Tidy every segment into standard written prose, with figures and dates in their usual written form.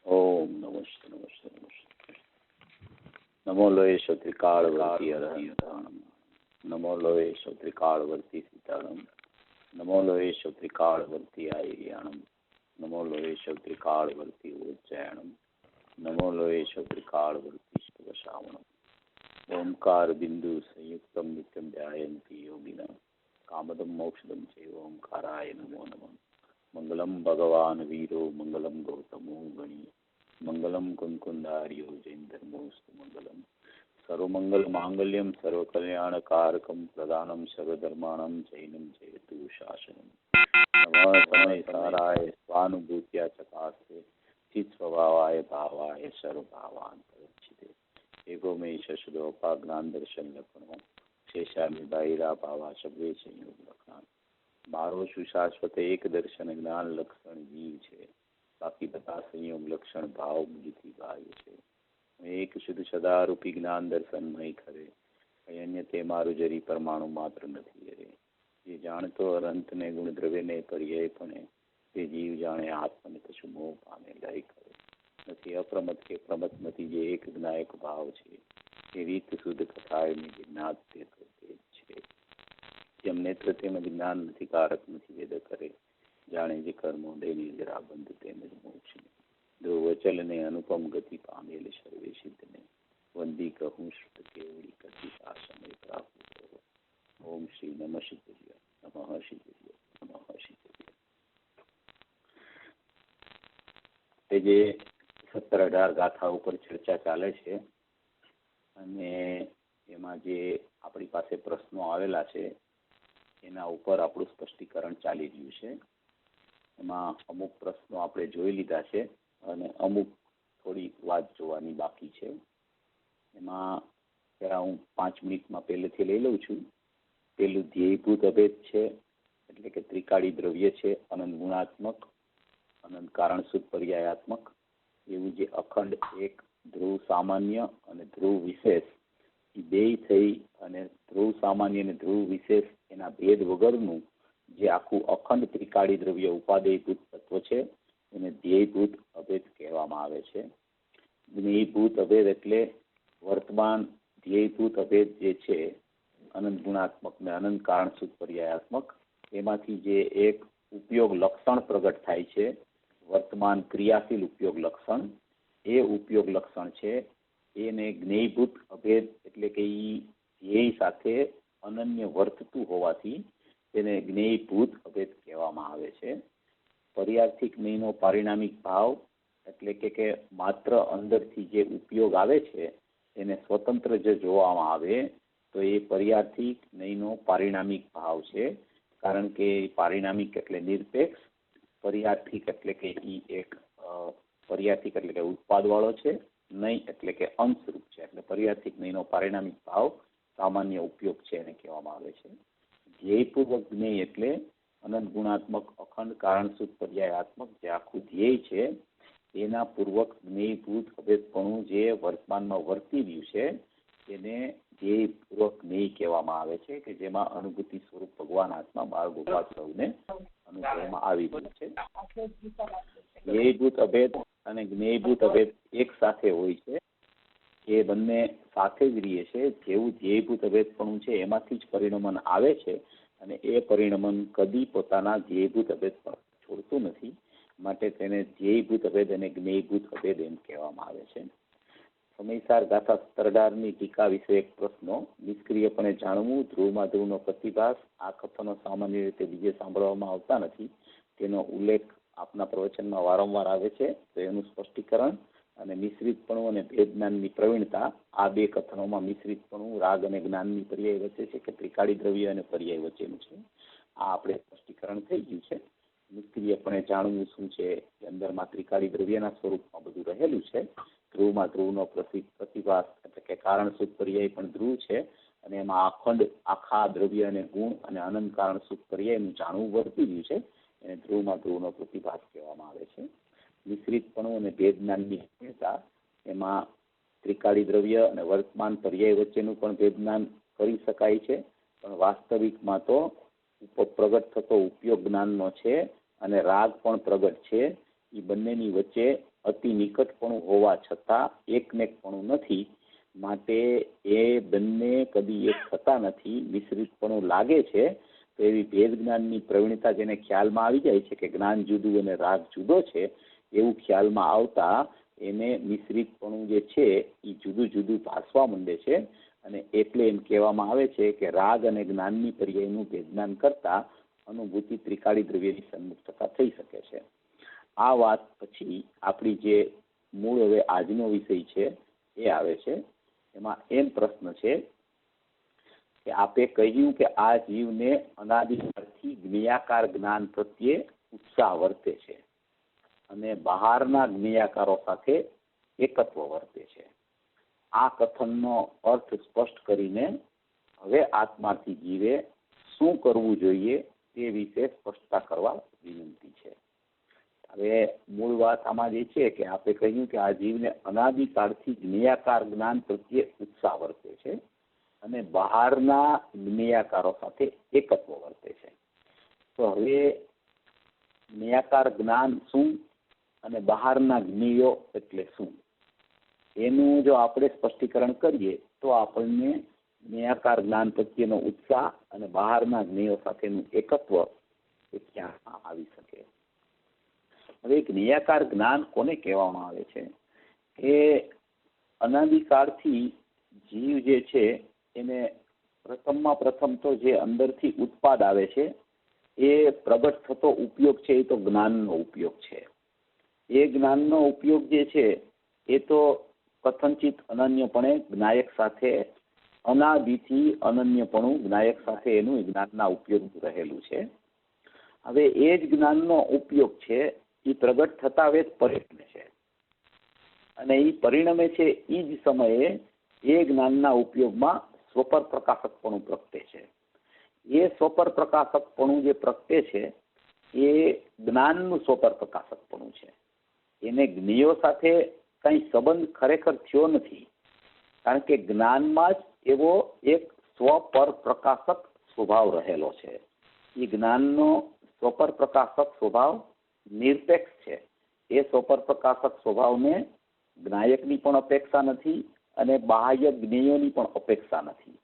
ઓમ નમસ્તે નમસ્તે નમસ્તે. નમો લોયેશ ત્રિકાળવર્તી અરહંતાણમ. નમો લોયેશ ત્રિકાળવર્તી સીતાણમ. નમો લોયેશ ત્રિકાળવર્તી આયર્યાણમ. નમો લોયેશ ત્રિકાળવર્તી ઉજ્જૈણમ. નમો લોયેશ ત્રિકાળવર્તી શ્રવશાવણમ. ઓમકાર બિંદુ સંયુક્તમ નિત્યમ ધ્યાયંતી યોગિના. કામદમ મોક્ષદમ ચૈવ ઓમકારાય નમો નમઃ. મંગલમ ભગવાન વીરો મંગલમ ગૌતમો ગણી. મંગલમ કુંકુંદાર્યો જૈનધર્મોસ્તુ મંગલમ. સર્વમંગલ માંગલ્યમ સર્વકલ્યાણકારકમ પ્રદાનમ સર્વધર્માણમ જૈનમ જયતુ શાસનમ. નમઃ સમય સારાય સ્વાનુભૂત્યા ચકાસ્તે ચિત્ત સ્વભાવાય ભાવાય સર્વભાવાન પરિચ્છિતે. એકો મે શશુદોપા જ્ઞાન દર્શન લખણો શેષામી બાઈરા ભાવા સર્વે સંયોગ લખાણ. મારો સુશાશ્વત એક દર્શન જ્ઞાન લક્ષણ જીવ છે, બાકી બધા સંયોગ લક્ષણ ભાવ બુદ્ધિથી બાહ્ય છે. એક શુદ્ધ સદારૂપી જ્ઞાન દર્શન નહીં ખરે, અન્ય તે મારું જરી પરમાણુ માત્ર નથી અરે. જે જાણતો અનંતને ગુણ દ્રવ્યને પર્યાયપણે તે જીવ જાણે આત્મને કશું મોહ પામે લય કરે નથી. અપ્રમત કે પ્રમત નથી જે એક જ્ઞાયક ભાવ છે, એ રીત શુદ્ધ કથાયની જ્ઞાત તે છે. જેમ નેત્ર તેમજ જ્ઞાન નથી કારક નથી વેદ કરે, જાણે જે કર્મો દૈની જરા બંધ તેમજ મોક્ષ ને. ધ્રુવચલ ને અનુપમ ગતિ પામેલ સર્વે સિદ્ધને વંદી કહું શ્રુત કેવડી કથિ આ સમય પ્રાપ્ત કરો. ઓમ શ્રી નમઃ શિવય નમઃ શિવય નમઃ શિવય. તે જે 17-18 ગાથા ઉપર ચર્ચા ચાલે છે અને એમાં જે આપણી પાસે પ્રશ્નો આવેલા છે એના ઉપર આપણું સ્પષ્ટીકરણ ચાલી રહ્યું છે. એમાં અમુક પ્રશ્નો આપણે જોઈ લીધા છે અને અમુક થોડી વાત જોવાની બાકી છે. એમાં જરા હું 5 મિનિટમાં પહેલેથી લઈ લઉં છું. પેલું ધ્યેયભૂત અભેદ છે, એટલે કે ત્રિકાળી દ્રવ્ય છે, અનંત ગુણાત્મક, અનંત કારણસૂત્ર પર્યાયાત્મક, એવું જે અખંડ એક ધ્રુવ સામાન્ય અને ધ્રુવ વિશેષ એ બે થઈ અને ધ્રુવ સામાન્ય અને ધ્રુવ વિશેષ એના ભેદ વગરનું જે આખું અખંડ ત્રિકાળી દ્રવ્ય ઉપાદેયભૂત તત્વ છે એને ધ્યેયભૂત અભેદ કહેવામાં આવે છે. જ્ઞેયભૂત અભેદ એટલે વર્તમાન ધ્યેયભૂત અભેદ જે છે અનંત ગુણાત્મક ને અનંત કારણસૂત્ર પર્યાયાત્મક, એમાંથી જે એક ઉપયોગ લક્ષણ પ્રગટ થાય છે, વર્તમાન ક્રિયાશીલ ઉપયોગ લક્ષણ, એ ઉપયોગ લક્ષણ છે એને જ્ઞેયભૂત અભેદ એટલે કે એ ધ્યેય સાથે અનન્ય વર્તતું હોવાથી તેને જ્ઞેયભૂત અભેદ કહેવામાં આવે છે. પર્યાર્થિક જ્ઞેયનો પારિણામિક ભાવ એટલે કે માત્ર અંદરથી જે ઉપયોગ આવે છે એને સ્વતંત્ર જો જોવામાં આવે તો એ પર્યાર્થિક જ્ઞેયનો પારિણામિક ભાવ છે. કારણ કે પારિણામિક એટલે નિરપેક્ષ, પર્યાર્થિક એટલે કે એ એક પર્યાર્થિક એટલે કે ઉત્પાદવાળો છે, નહીં એટલે કે અંશરૂપ છે. એટલે પર્યાર્થિક જ્ઞેયનો પારિણામિક ભાવ સામાન્ય ઉપયોગ છે એને કહેવામાં આવે છે. ધ્યેયપૂર્વક જ્ઞેય એટલે અનંત ગુણાત્મક અખંડ કારણસૂત્ર પર્યાયાત્મક જે આખું ધ્યેય છે એના પૂર્વક જ્ઞેયભૂત અભેદપણું જે વર્તમાનમાં વર્તી રહ્યું છે તેને ધ્યેયપૂર્વક જ્ઞેય કહેવામાં આવે છે, કે જેમાં અનુભૂતિ સ્વરૂપ ભગવાન આત્મા બાળ ગોપાલ સૌને અનુભવમાં આવી રહ્યું છે. ધ્યેયભૂત અભેદ અને જ્ઞેયભૂત અભેદ એક સાથે હોય છે, એ બંને સાથે જ રહીએ છે. જેવું ધ્યેયભૂત અભેદપણું છે એમાંથી જ પરિણમન આવે છે અને એ પરિણમન કદી પોતાના ધ્યેયભૂત અભેદપણ છોડતું નથી. માટે તેને ધ્યેયભૂત અભેદ અને જ્ઞેયભૂત અભેદ એમ કહેવામાં આવે છે. સમયસાર ગાથા 17-18ની ટીકા વિશે એક પ્રશ્નો. નિષ્ક્રિયપણે જાણવું, ધ્રુવમાં ધ્રુવનો પ્રતિભાસ. આ કથનો સામાન્ય રીતે બીજે સાંભળવામાં આવતા નથી, તેનો ઉલ્લેખ આપના પ્રવચનમાં વારંવાર આવે છે. તો એનું સ્પષ્ટીકરણ અને મિશ્રિતપણું અને ભેદ જ્ઞાનની પ્રવીણતા, આ બે કથનોમાં મિશ્રિતપણું રાગ અને જ્ઞાનની પર્યાય વચ્ચે છે કે ત્રિકાળી દ્રવ્ય અને પર્યાય વચ્ચેનું છે. આ આપણે સ્પષ્ટીકરણ થઈ ગયું છે. નિષ્ક્રિયપણે જાણવું શું છે, અંદરમાં ત્રિકાળી દ્રવ્યના સ્વરૂપમાં બધું રહેલું છે. ધ્રુવમાં ધ્રુવનો પ્રતિભાસ એટલે કે કારણસૂત્ર પર્યાય પણ ધ્રુવ છે અને એમાં અખંડ આખા દ્રવ્ય અને ગુણ અને અનંત કારણસૂત્ર પર્યાયનું જાણવું વર્તી રહ્યું છે એને ધ્રુવમાં ધ્રુવનો પ્રતિભાસ કહેવામાં આવે છે. મિશ્રિતપણું અને ભેદ જ્ઞાનની ભિન્નતા, એમાં ત્રિકાળી દ્રવ્ય અને વર્તમાન પર્યાય વચ્ચેનું પણ ભેદ જ્ઞાન કરી શકાય છે, પણ વાસ્તવિકમાં તો પ્રગટ થતો ઉપયોગ જ્ઞાનનો છે અને રાગ પણ પ્રગટ છે. એ બંનેની વચ્ચે અતિ નિકટપણું હોવા છતાં એકમેકપણું નથી, માટે એ બંને કદી એક થતા નથી, મિશ્રિતપણું લાગે છે. તો એવી ભેદ જ્ઞાનની પ્રવીણતા જેને ખ્યાલમાં આવી જાય છે કે જ્ઞાન જુદું અને રાગ જુદો છે, એવું ખ્યાલમાં આવતા એને મિશ્રિતપણું જે છે એ જુદું જુદું ભાસવા માંડે છે. અને એટલે એમ કહેવામાં આવે છે કે રાગ અને જ્ઞાનની પર્યાયનું ભેદજ્ઞાન કરતા અનુભૂતિ ત્રિકાળી દ્રવ્યની સન્મુખતા થઈ શકે છે. આ વાત પછી આપણી જે મૂળ હવે આજનો વિષય છે એ આવે છે. એમાં એમ પ્રશ્ન છે કે આપે કહ્યું કે આ જીવને અનાદિકાળથી જ્ઞેયાકાર જ્ઞાન પ્રત્યે ઉત્સાહ વર્તે છે અને બહારના જ્ઞેયાકારો સાથે એકત્વ વર્તે છે. આ કથનનો અર્થ સ્પષ્ટ કરીને હવે આત્માર્થી જીવે શું કરવું જોઈએ તે વિશે સ્પષ્ટતા કરવા વિનંતી છે. હવે મૂળ વાત આમાં જે છે કે આપણે કહ્યું કે આ જીવને અનાદિકાળથી જ્ઞેયાકાર જ્ઞાન પ્રત્યે ઉત્સાહ વર્તે છે અને બહારના જ્ઞેયાકારો સાથે એકત્વ વર્તે છે. તો હવે જ્ઞેયાકાર જ્ઞાન શું અને બહારના જ્ઞેયો એટલે શું, એનું જો આપણે સ્પષ્ટીકરણ કરીએ તો આપણને જ્ઞેયાકાર જ્ઞાન પ્રત્યેનો ઉત્સાહ અને બહારના જ્ઞેયો સાથેનું એકત્વ એ ક્યાં આવી શકે. હવે જ્ઞેયાકાર જ્ઞાન કોને કહેવામાં આવે છે કે અનાદિકાળથી જીવ જે છે એને પ્રથમ તો જે અંદરથી ઉત્પાદ આવે છે એ પ્રગટ થતો ઉપયોગ છે, એ તો જ્ઞાનનો ઉપયોગ છે. એ જ્ઞાનનો ઉપયોગ જે છે એ તો કથનચિત અનન્યપણે જ્ઞાયક સાથે અનાદિથી અનન્યપણું જ્ઞાયક સાથે એનું જ્ઞાનના ઉપયોગ રહેલું છે. હવે એ જ જ્ઞાનનો ઉપયોગ છે એ પ્રગટ થતા વેદ પરિણમે છે અને એ પરિણમે છે એ જ સમયે એ જ્ઞાનના ઉપયોગમાં સ્વપર પ્રકાશકપણું પ્રગટે છે. એ સ્વપર પ્રકાશકપણું જે પ્રગટે છે એ જ્ઞાનનું સ્વપર પ્રકાશકપણું છે. એને જ્ઞેયો સાથે કઈ સંબંધ ખરેખર થયો નથી, કારણ કે જ્ઞાનમાં જ એવો એક સ્વપર પ્રકાશક સ્વભાવ રહેલો છે. એ જ્ઞાનનો સ્વપર પ્રકાશક સ્વભાવ નિરપેક્ષ છે. એ સ્વપર પ્રકાશક સ્વભાવને જ્ઞાયકની પણ અપેક્ષા નથી અને બાહ્ય જ્ઞેયોની પણ અપેક્ષા નથી.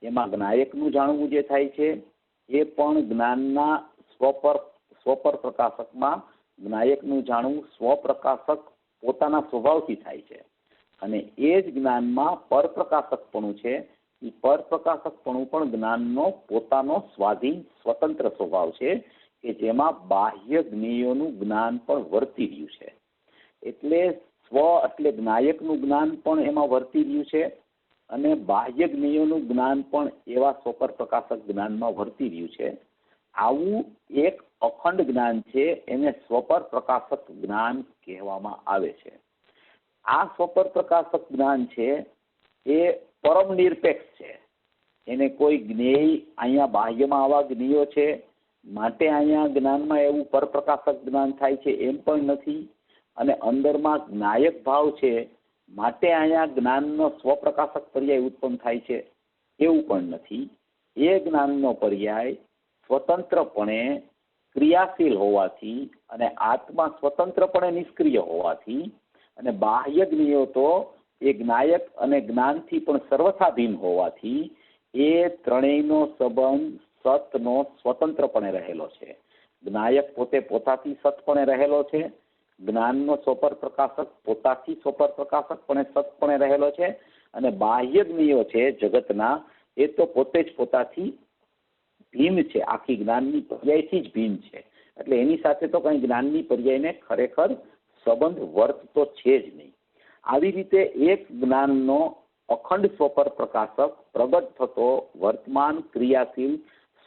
એમાં જ્ઞાયકનું જાણવું જે થાય છે એ પણ જ્ઞાનના સ્વપર પ્રકાશકમાં જ્ઞાયકનું જાણવું સ્વપ્રકાશક પોતાના સ્વભાવથી થાય છે અને એ જ જ્ઞાનમાં પરપ્રકાશકપણું છે. એ પરપ્રકાશકપણું પણ જ્ઞાનનો પોતાનો સ્વાધીન સ્વતંત્ર સ્વભાવ છે કે જેમાં બાહ્ય જ્ઞેયોનું જ્ઞાન પણ વર્તી રહ્યું છે. એટલે સ્વ એટલે જ્ઞાયકનું જ્ઞાન પણ એમાં વર્તી રહ્યું છે અને બાહ્ય જ્ઞેયોનું જ્ઞાન પણ એવા સ્વપર પ્રકાશક જ્ઞાનમાં વર્તી રહ્યું છે. આવું એક અખંડ જ્ઞાન છે, એને સ્વપર પ્રકાશક જ્ઞાન કહેવામાં આવે છે. આ સ્વપર પ્રકાશક જ્ઞાન છે એ પરમ નિરપેક્ષ છે. એને કોઈ જ્ઞેય અહીંયા બાહ્યમાં આવા જ્ઞેયો છે માટે અહીંયા જ્ઞાનમાં એવું પરપ્રકાશક જ્ઞાન થાય છે એમ પણ નથી, અને અંદરમાં જ્ઞાયક ભાવ છે માટે અહીંયા જ્ઞાનનો સ્વપ્રકાશક પર્યાય ઉત્પન્ન થાય છે એવું પણ નથી. એ જ્ઞાનનો પર્યાય સ્વતંત્રપણે ક્રિયાશીલ હોવાથી અને આત્મા સ્વતંત્રપણે નિષ્ક્રિય હોવાથી અને બાહ્ય જ્ઞેયો તો એ જ્ઞાયક અને જ્ઞાનથી પણ સર્વથાધીન હોવાથી એ ત્રણેયનો સંબંધ સતનો સ્વતંત્રપણે રહેલો છે. જ્ઞાયક પોતે પોતાથી સતપણે રહેલો છે, જ્ઞાનનો સ્વપર પ્રકાશક પોતાથી સ્વપર પ્રકાશકપણે સતપણે રહેલો છે અને બાહ્ય જ્ઞેયો છે જગતના એ તો પોતે જ પોતાથી ભિન્ન છે, આખી જ્ઞાનની પર્યાયથી જ ભિન્ન છે. એટલે એની સાથે તો કઈ જ્ઞાનની પર્યાયને ખરેખર સંબંધ વર્તતો છે જ નહીં. આવી રીતે એક જ્ઞાનનો અખંડ સ્વપર પ્રકાશક પ્રગટ થતો વર્તમાન ક્રિયાશીલ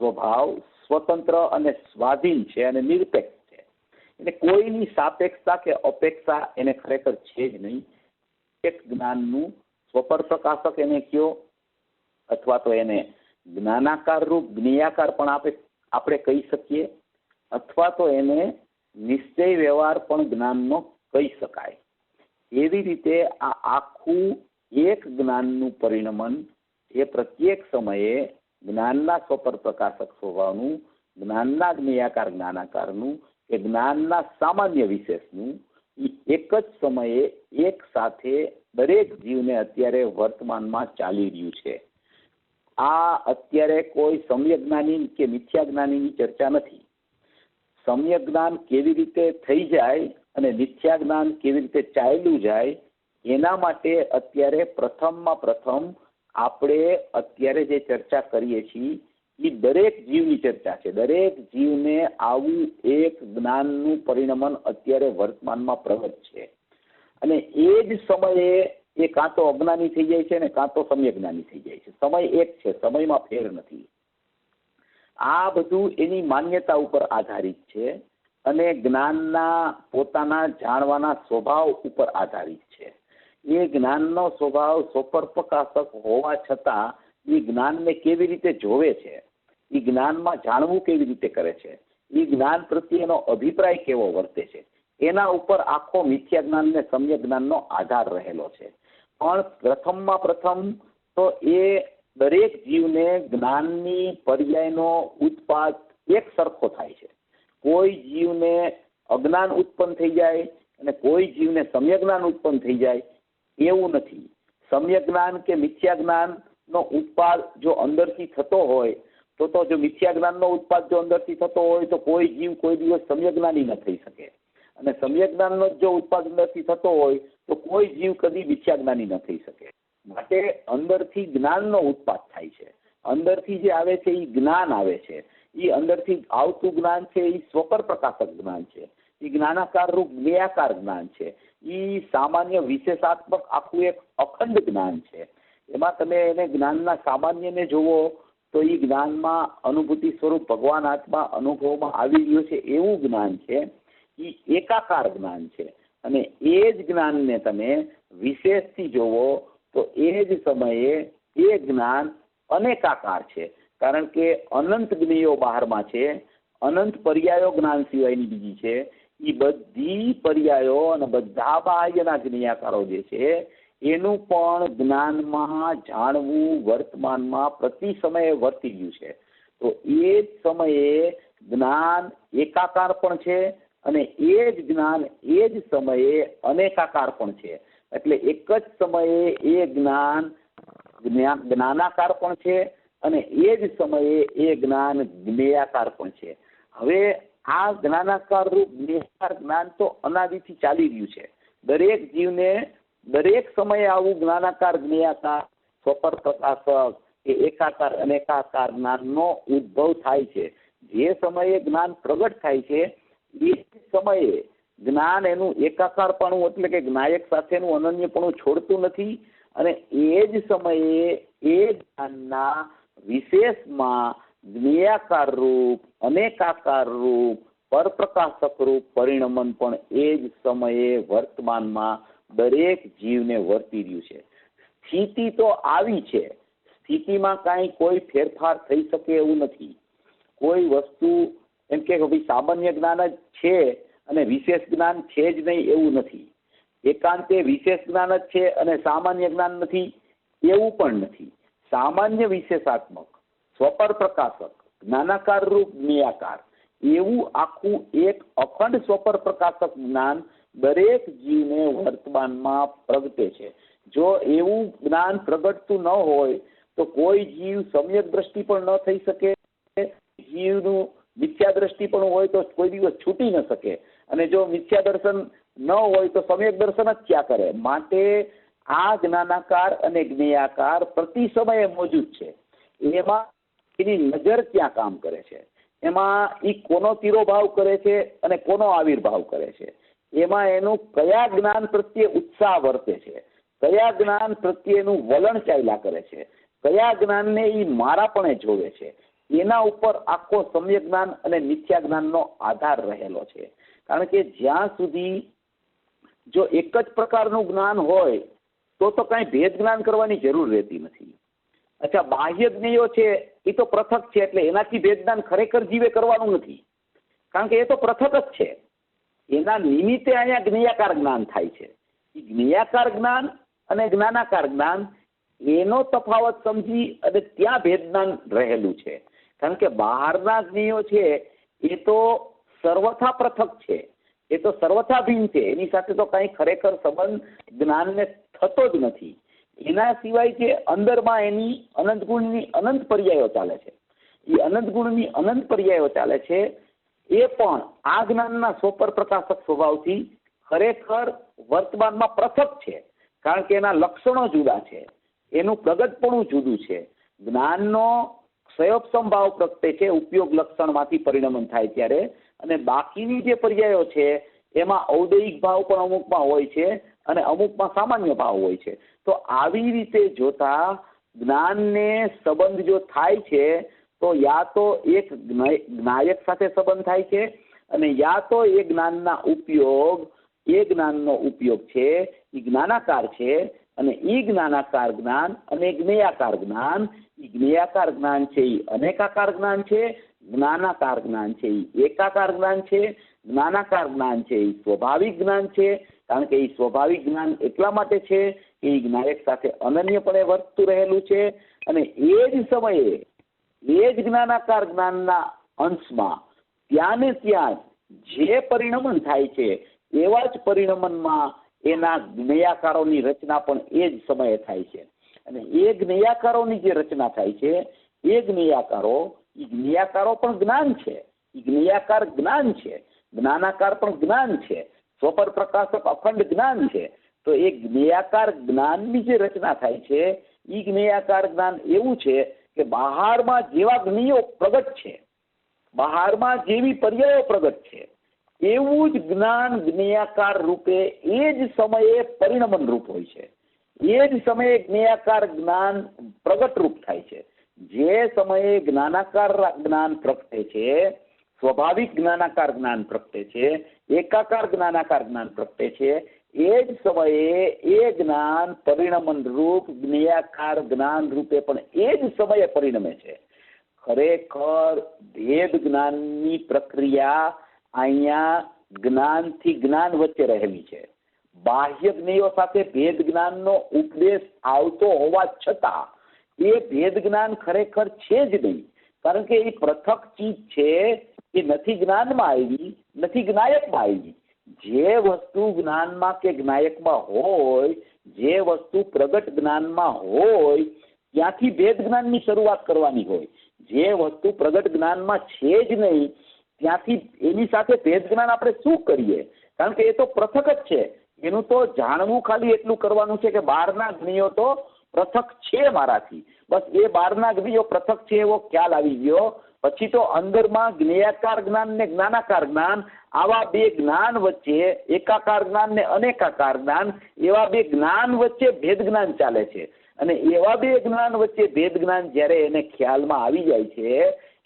સ્વભાવ સ્વતંત્ર અને સ્વાધીન છે અને નિરપેક્ષ છે. એટલે કોઈની સાપેક્ષતા કે અપેક્ષા એને ખરેખર છે જ નહીં. એક જ્ઞાનનું સ્વપર પ્રકાશક એને કયો અથવા તો એને જ્ઞાનાકાર રૂપ જ્ઞેયાકાર પણ આપણે કહી શકીએ અથવા તો એને નિશ્ચય વ્યવહાર પણ જ્ઞાનનો કહી શકાય. એવી રીતે આ આખું એક જ્ઞાનનું પરિણમન એ પ્રત્યેક સમયે જ્ઞાનના સ્વપર પ્રકાશક સ્વભાવનું, જ્ઞાનના જ્ઞેયાકાર જ્ઞાનાકારનું કે જ્ઞાનના સામાન્ય વિશેષનું એક જ સમયે એક સાથે દરેક જીવને અત્યારે વર્તમાનમાં ચાલી રહ્યું છે. આ અત્યારે કોઈ સમ્યક જ્ઞાની કે મિથ્યા જ્ઞાનીની ચર્ચા નથી. સમ્યક જ્ઞાન કેવી રીતે થઈ જાય અને મિથ્યા જ્ઞાન કેવી રીતે ચાલ્યું જાય એના માટે અત્યારે પ્રથમ આપણે અત્યારે જે ચર્ચા કરીએ છીએ એ દરેક જીવની ચર્ચા છે. દરેક જીવને આવું એક જ્ઞાનનું પરિણમન અત્યારે વર્તમાનમાં પ્રગટ છે અને એ જ સમયે એ કાં તો અજ્ઞાની થઈ જાય છે ને કાં તો સમ્યક જ્ઞાની થઈ જાય છે. સમય એક છે, સમયમાં ફેર નથી. આ બધું એની માન્યતા ઉપર આધારિત છે અને જ્ઞાનના પોતાના જાણવાના સ્વભાવ ઉપર આધારિત છે. એ જ્ઞાનનો સ્વભાવ સ્વપરપ્રકાશક હોવા છતાં એ જ્ઞાનને કેવી રીતે જોવે છે, એ જ્ઞાનમાં જાણવું કેવી રીતે કરે છે, એ જ્ઞાન પ્રત્યેનો અભિપ્રાય કેવો વર્તે છે, એના ઉપર આખો મિથ્યા જ્ઞાન ને સમ્યક જ્ઞાનનો આધાર રહેલો છે. પણ પ્રથમ તો એ દરેક જીવને જ્ઞાનની પર્યાયનો ઉત્પાદ એક સરખો થાય છે. કોઈ જીવને અજ્ઞાન ઉત્પન્ન થઈ જાય અને કોઈ જીવને સમ્યક જ્ઞાન ઉત્પન્ન થઈ જાય એવું નથી. સમ્યક જ્ઞાન કે મિથ્યા જ્ઞાનનો ઉત્પાદ જો અંદરથી થતો હોય તો જો મિથ્યા જ્ઞાનનો ઉત્પાદ જો અંદરથી થતો હોય તો કોઈ જીવ કોઈ દિવસ સમ્યક જ્ઞાની ન થઈ શકે, અને સમ્યક જ્ઞાનનો જો ઉત્પાદ અંદરથી થતો હોય તો કોઈ જીવ કદી મિથ્યા જ્ઞાની ન થઈ શકે. માટે અંદરથી જ્ઞાનનો ઉત્પાદ થાય છે. અંદરથી જે આવે છે એ જ્ઞાન આવે છે. એ અંદરથી આવતું જ્ઞાન છે એ સ્વપર પ્રકાશક જ્ઞાન છે. એ જ્ઞાનાકાર રૂપ જ્ઞેયાકાર જ્ઞાન છે. એ સામાન્ય વિશેષાત્મક આખું એક અખંડ જ્ઞાન છે. એમાં તમે એને જ્ઞાનના સામાન્યને જુઓ તો એ જ્ઞાનમાં અનુભૂતિ સ્વરૂપ ભગવાન આત્મા અનુભવમાં આવી રહ્યો છે એવું જ્ઞાન છે. એ એકાકાર જ્ઞાન છે અને એ જ જ્ઞાનને તમે વિશેષથી જોવો તો એ જ સમયે એ જ્ઞાન અનેકાકાર છે. કારણ કે અનંત જ્ઞેયો બહારમાં છે, અનંત પર્યાયો જ્ઞાન સિવાયની બીજી છે. એ બધી પર્યાયો અને બધા બાહ્યના જ્ઞેયાકારો જે છે એનું પણ જ્ઞાનમાં જાણવું વર્તમાનમાં પ્રતિ સમયે વર્તી ગયું છે. તો એ જ સમયે જ્ઞાન એકાકાર પણ છે અને એ જ જ્ઞાન એ જ સમયે અનેકાકાર પણ છે. એટલે એક જ સમયે એ જ્ઞાનાકાર પણ છે અને એ જ સમયે એ જ્ઞાન જ્ઞેયાકાર પણ છે. હવે આ જ્ઞાનાકાર રૂપ જ્ઞેયાકાર જ્ઞાન તો અનાદિથી ચાલી રહ્યું છે. દરેક જીવને દરેક સમયે આવું જ્ઞાનાકાર જ્ઞેયાકાર સ્વપર પ્રકાશક કે એકાકાર અનેકાકાર જ્ઞાનનો ઉદ્ભવ થાય છે. જે સમયે જ્ઞાન પ્રગટ થાય છે એ સમયે જ્ઞાન એનું એકાકારપણું એટલે કે જ્ઞાયક સાથેનું અનન્યપણું છોડતું નથી અને એ જ સમયે એ જ્ઞાનના વિશેષમાં જ્ઞેયાકાર રૂપ અનેકાકાર રૂપ પરપ્રકાશક રૂપ પરિણમન પણ એ જ સમયે વર્તમાનમાં દરેક જીવને વર્તી રહ્યું છે. સ્થિતિ તો આવી છે, સ્થિતિમાં કાંઈ કોઈ ફેરફાર થઈ શકે એવું નથી. કોઈ વસ્તુ એમ કે ભાઈ સામાન્ય જ્ઞાન જ છે અને વિશેષ જ્ઞાન છે જ નહીં એવું નથી. એકાંતે વિશેષ જ્ઞાન જ છે અને સામાન્ય જ્ઞાન નથી એવું પણ નથી. સામાન્ય વિશેષાત્મક સ્વપર પ્રકાશક જ્ઞાનાકાર રૂપ જ્ઞેયાકાર એવું આખું એક અખંડ સ્વપર પ્રકાશક જ્ઞાન દરેક જીવને વર્તમાનમાં પ્રગટે છે. જો એવું જ્ઞાન પ્રગટતું ન હોય તો કોઈ જીવ સમ્યક દ્રષ્ટિ પણ ન થઈ શકે. જીવનું મિથ્યા દ્રષ્ટિ પણ હોય તો કોઈ દિવસ છૂટી ન શકે અને જો મિથ્યા દર્શન ન હોય તો સમ્યક દર્શન જ ક્યાં કરે. માટે આ જ્ઞાનાકાર અને જ્ઞેયાકાર પ્રતિ સમયે મોજૂદ છે. એમાં એની નજર ક્યાં કામ કરે છે, એમાં એ કોનો તિરોભાવ કરે છે અને કોનો આવિર્ભાવ કરે છે, એમાં એનું કયા જ્ઞાન પ્રત્યે ઉત્સાહ વર્તે છે, કયા જ્ઞાન પ્રત્યેનું વલણ ચાલ્યા કરે છે, કયા જ્ઞાનને એ મારાપણે જોવે છે, એના ઉપર આખો સમ્યક જ્ઞાન અને મિથ્યા જ્ઞાનનો આધાર રહેલો છે. કારણ કે જ્યાં સુધી જો એક જ પ્રકારનું જ્ઞાન હોય તો કાંઈ ભેદ જ્ઞાન કરવાની જરૂર રહેતી નથી. અચ્છા, બાહ્ય જ્ઞેયો છે એ તો પૃથક છે એટલે એનાથી ભેદ જ્ઞાન ખરેખર જીવે કરવાનું નથી, કારણ કે એ તો પૃથક જ છે. એના નિમિત્તે અહીંયા જ્ઞેયાકાર જ્ઞાન થાય છે. એ જ્ઞેયાકાર જ્ઞાન અને જ્ઞાનાકાર જ્ઞાન એનો તફાવત સમજી અને ત્યાં ભેદ જ્ઞાન રહેલું છે. કારણ કે બહારના જ્ઞેયો છે એ તો સર્વથા પૃથક છે, એ તો સર્વથા ભિન્ન છે, એની સાથે તો કઈ ખરેખર સંબંધ જ્ઞાનને થતો જ નથી. એના સિવાય જે અંદરમાં એની અનંત ગુણની અનંત પર્યાયો ચાલે છે, એ અનંત ગુણની અનંત પર્યાયો ચાલે છે, એ પણ આ જ્ઞાનના સ્વપર પ્રકાશક સ્વભાવથી ખરેખર વર્તમાનમાં પૃથક છે, કારણ કે એના લક્ષણો જુદા છે, એનું પ્રગટપણું જુદું છે. જ્ઞાનનો ક્ષયોપસમ ભાવ પ્રગટે છે ઉપયોગ લક્ષણમાંથી પરિણમન થાય ત્યારે, અને બાકીની જે પર્યાયો છે એમાં ઔદયિક ભાવ પણ અમુકમાં હોય છે અને અમુકમાં સામાન્ય ભાવ હોય છે. તો આવી રીતે જોતા જ્ઞાનને સંબંધ જો થાય છે તો યા તો એક જ્ઞાયક સાથે સંબંધ થાય છે, અને યા તો એ જ્ઞાનનો ઉપયોગ છે એ જ્ઞાનાકાર છે, અને એ જ્ઞાનાકાર જ્ઞાન અને જ્ઞેયાકાર જ્ઞાન, એ જ્ઞેયાકાર જ્ઞાન છે એ અનેકાકાર જ્ઞાન છે, જ્ઞાનાકાર જ્ઞાન છે એ એકાકાર જ્ઞાન છે, જ્ઞાનાકાર જ્ઞાન છે એ સ્વાભાવિક જ્ઞાન છે, કારણ કે એ સ્વાભાવિક જ્ઞાન એટલા માટે છે કે એ જ્ઞાયક સાથે અનન્યપણે વર્તતું રહેલું છે, અને એ જ સમયે એ જ જ્ઞાનાકાર જ્ઞાનના અંશમાં ત્યાં ને ત્યાં જે પરિણમન થાય છે એવા જ પરિણમનમાં એના જ્ઞેયાકારોની રચના પણ એ જ સમયે થાય છે. અને એ જ્ઞેયાકારોની જે રચના થાય છે એ જ્ઞેયાકારો પણ જ્ઞાન છે, એ જ્ઞેયાકાર જ્ઞાન છે, જ્ઞાનાકાર પણ જ્ઞાન છે, સ્વપર પ્રકાશક અખંડ જ્ઞાન છે. તો એ જ્ઞેયાકાર જ્ઞાનની જે રચના થાય છે એ જ્ઞેયાકાર જ્ઞાન એવું છે કે બહારમાં જેવા જ્ઞેયો પ્રગટ છે, બહારમાં જેવી પર્યાયો પ્રગટ છે, એવું જ જ્ઞાન જ્ઞેયાકાર રૂપે એ જ સમયે પરિણમન રૂપ હોય છે, એ જ સમયે જ્ઞેયાકાર જ્ઞાન પ્રગટ રૂપ થાય છે. જે સમયે જ્ઞાનાકાર જ્ઞાન પ્રગટે છે, સ્વાભાવિક જ્ઞાનાકાર જ્ઞાન પ્રગટે છે, એકાકાર જ્ઞાનાકાર જ્ઞાન પ્રગટે છે, એ જ સમયે એ જ્ઞાન પરિણમન રૂપ જ્ઞેયાકાર જ્ઞાન રૂપે પણ એ જ સમયે પરિણમે છે. ખરેખર ભેદ જ્ઞાનની પ્રક્રિયા અહીંયા જ્ઞાનથી જ્ઞાન વચ્ચે રહેલી છે. બાહ્ય જ્ઞેયો સાથે ભેદ જ્ઞાનનો ઉપદેશ આવતો હોવા છતાં એ ભેદ જ્ઞાન ખરેખર છે જ નહીં, કારણ કે એ પૃથક ચીજ છે, એ નથી જ્ઞાનમાં આવી, નથી જ્ઞાયકમાં આવી. જે વસ્તુ જ્ઞાનમાં કે જ્ઞાયકમાં હોય, જે વસ્તુ પ્રગટ જ્ઞાનમાં હોય ત્યાંથી ભેદ જ્ઞાનની શરૂઆત કરવાની હોય. જે વસ્તુ પ્રગટ જ્ઞાનમાં છે જ નહીં ત્યાંથી એની સાથે ભેદ જ્ઞાન આપણે શું કરીએ, કારણ કે એ તો પૃથક જ છે. એનું તો જાણવું ખાલી એટલું કરવાનું છે કે બહારના જ્ઞેયો તો પૃથક છે મારાથી, બસ એ બહારના જ્ઞેયો પૃથક છે એવો ખ્યાલ આવી ગયો. પછી તો અંદરમાં જ્ઞેયાકાર જ્ઞાન ને જ્ઞાનાકાર જ્ઞાન, આવા બે જ્ઞાન વચ્ચે, એકાકાર જ્ઞાન ને અનેકાકાર જ્ઞાન, એવા બે જ્ઞાન વચ્ચે ભેદ જ્ઞાન ચાલે છે. અને એવા બે જ્ઞાન વચ્ચે ભેદ જ્ઞાન જ્યારે એને ખ્યાલમાં આવી જાય છે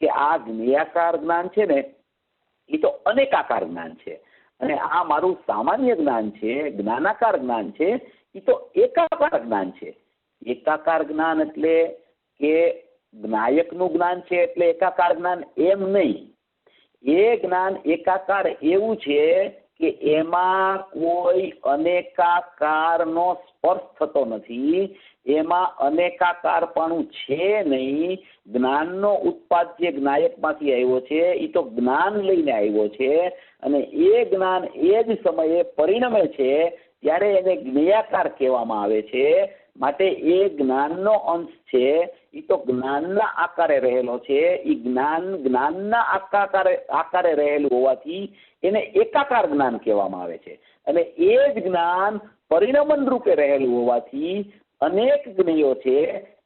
કે આ જ્ઞેયાકાર જ્ઞાન છે ને એ તો અનેકાકાર જ્ઞાન છે, અને આ મારું સામાન્ય જ્ઞાન છે, જ્ઞાનાકાર જ્ઞાન છે, એ તો એકાકાર જ્ઞાન છે. એકાકાર જ્ઞાન એટલે કે જ્ઞાયકનું જ્ઞાન છે એટલે એકાકાર જ્ઞાન એમ નહીં. એ જ્ઞાન એકાકાર એવું છે કે એમાં કોઈ અનેકાકારનો સ્પર્શ થતો નથી, એમાં અનેકાકારપણું છે નહીં. જ્ઞાનનો ઉત્પાદ જે જ્ઞાયકમાંથી આવ્યો છે એ તો જ્ઞાન લઈને આવ્યો છે, અને એ જ્ઞાન એ જ સમયે પરિણમે છે ત્યારે એને જ્ઞેયાકાર કહેવામાં આવે છે. માટે એ જ્ઞાનનો અંશ છે, એ તો જ્ઞાનના આકારે રહેલો છે. એ જ્ઞાનના આકારે રહેલું હોવાથી એને એકાકાર જ્ઞાન કહેવામાં આવે છે. અને એ જ જ્ઞાન પરિણમન રૂપે રહેલું હોવાથી અનેક જ્ઞેયો છે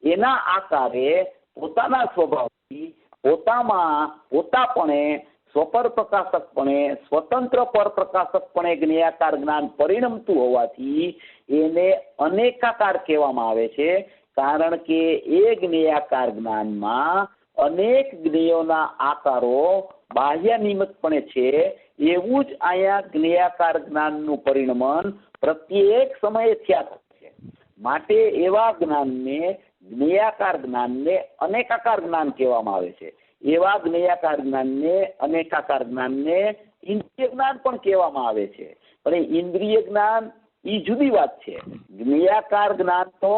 એના આકારે પોતાના સ્વભાવથી પોતાપણે સ્વપર પ્રકાશકપણે સ્વતંત્ર પર પ્રકાશકપણે જ્ઞેયાકાર જ્ઞાન પરિણમતું હોવાથી એને અનેકાકાર કહેવામાં આવે છે. કારણ કે એ જ્ઞેયાકાર જ્ઞાનમાં અનેક જ્ઞેયોના આકારો બાહ્ય નિમિત્તપણે છે, એવું જ અહીંયા જ્ઞેયાકાર જ્ઞાનનું પરિણમન પ્રત્યેક સમયે થયા કરે છે. માટે એવા જ્ઞાનને, જ્ઞેયાકાર જ્ઞાનને અનેકાકાર જ્ઞાન કહેવામાં આવે છે. એવા જ્ઞેયાકાર જ્ઞાનને, અનેકાકાર જ્ઞાનને ઇન્દ્રિય જ્ઞાન પણ કહેવામાં આવે છે. પણ એ ઇન્દ્રિય જ્ઞાન એ જુદી વાત છે. જ્ઞેયાકાર જ્ઞાન તો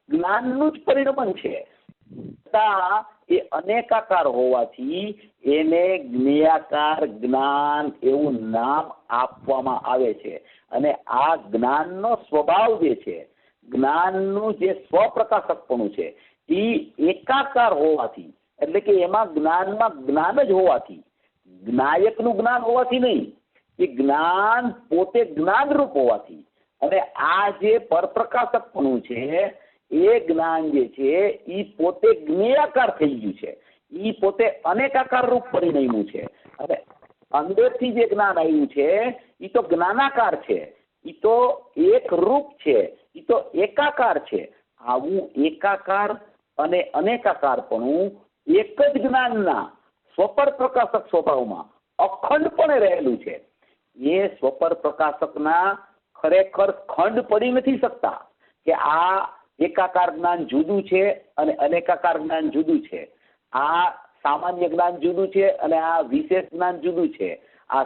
જ્ઞાનનું જ પરિણમન છે. છતાં એ અનેકાકાર હોવાથી એને જ્ઞેયાકાર જ્ઞાન એવું નામ આપવામાં આવે છે. અને આ જ્ઞાનનો સ્વભાવ જે છે, જ્ઞાનનું જે સ્વપ્રકાશકપણું છે, એ એકાકાર હોવાથી, એટલે કે એમાં જ્ઞાનમાં જ્ઞાન જ હોવાથી, જ્ઞાયકનું જ્ઞાન હોવાથી નહીં, એ જ્ઞાન પોતે જ્ઞાનરૂપ હોવાથી, અને આ જે પરપ્રકાશકપણું છે એ જ્ઞાન જે છે એ પોતે જ્ઞેયાકાર થઈ ગયું છે, એ પોતે અનેકાકાર રૂપ પરિણમ્યું છે. અને અંદરથી જે જ્ઞાન આવ્યું છે એ તો જ્ઞાનાકાર છે, એ તો એક રૂપ છે, એ તો એકાકાર છે. આવું એકાકાર અને અનેકાકારપણું એક જ જ્ઞાનના સ્વપર પ્રકાશક સ્વભાવમાં અખંડપણે રહેલું છે. એ સ્વપર પ્રકાશકના ખરેખર ખંડ પડી નથી શકતા કે આ એકાકાર જ્ઞાન જુદું છે અને અનેકાકાર જ્ઞાન જુદું છે, આ સામાન્ય જ્ઞાન જુદું છે અને આ વિશેષ જ્ઞાન જુદું છે, આ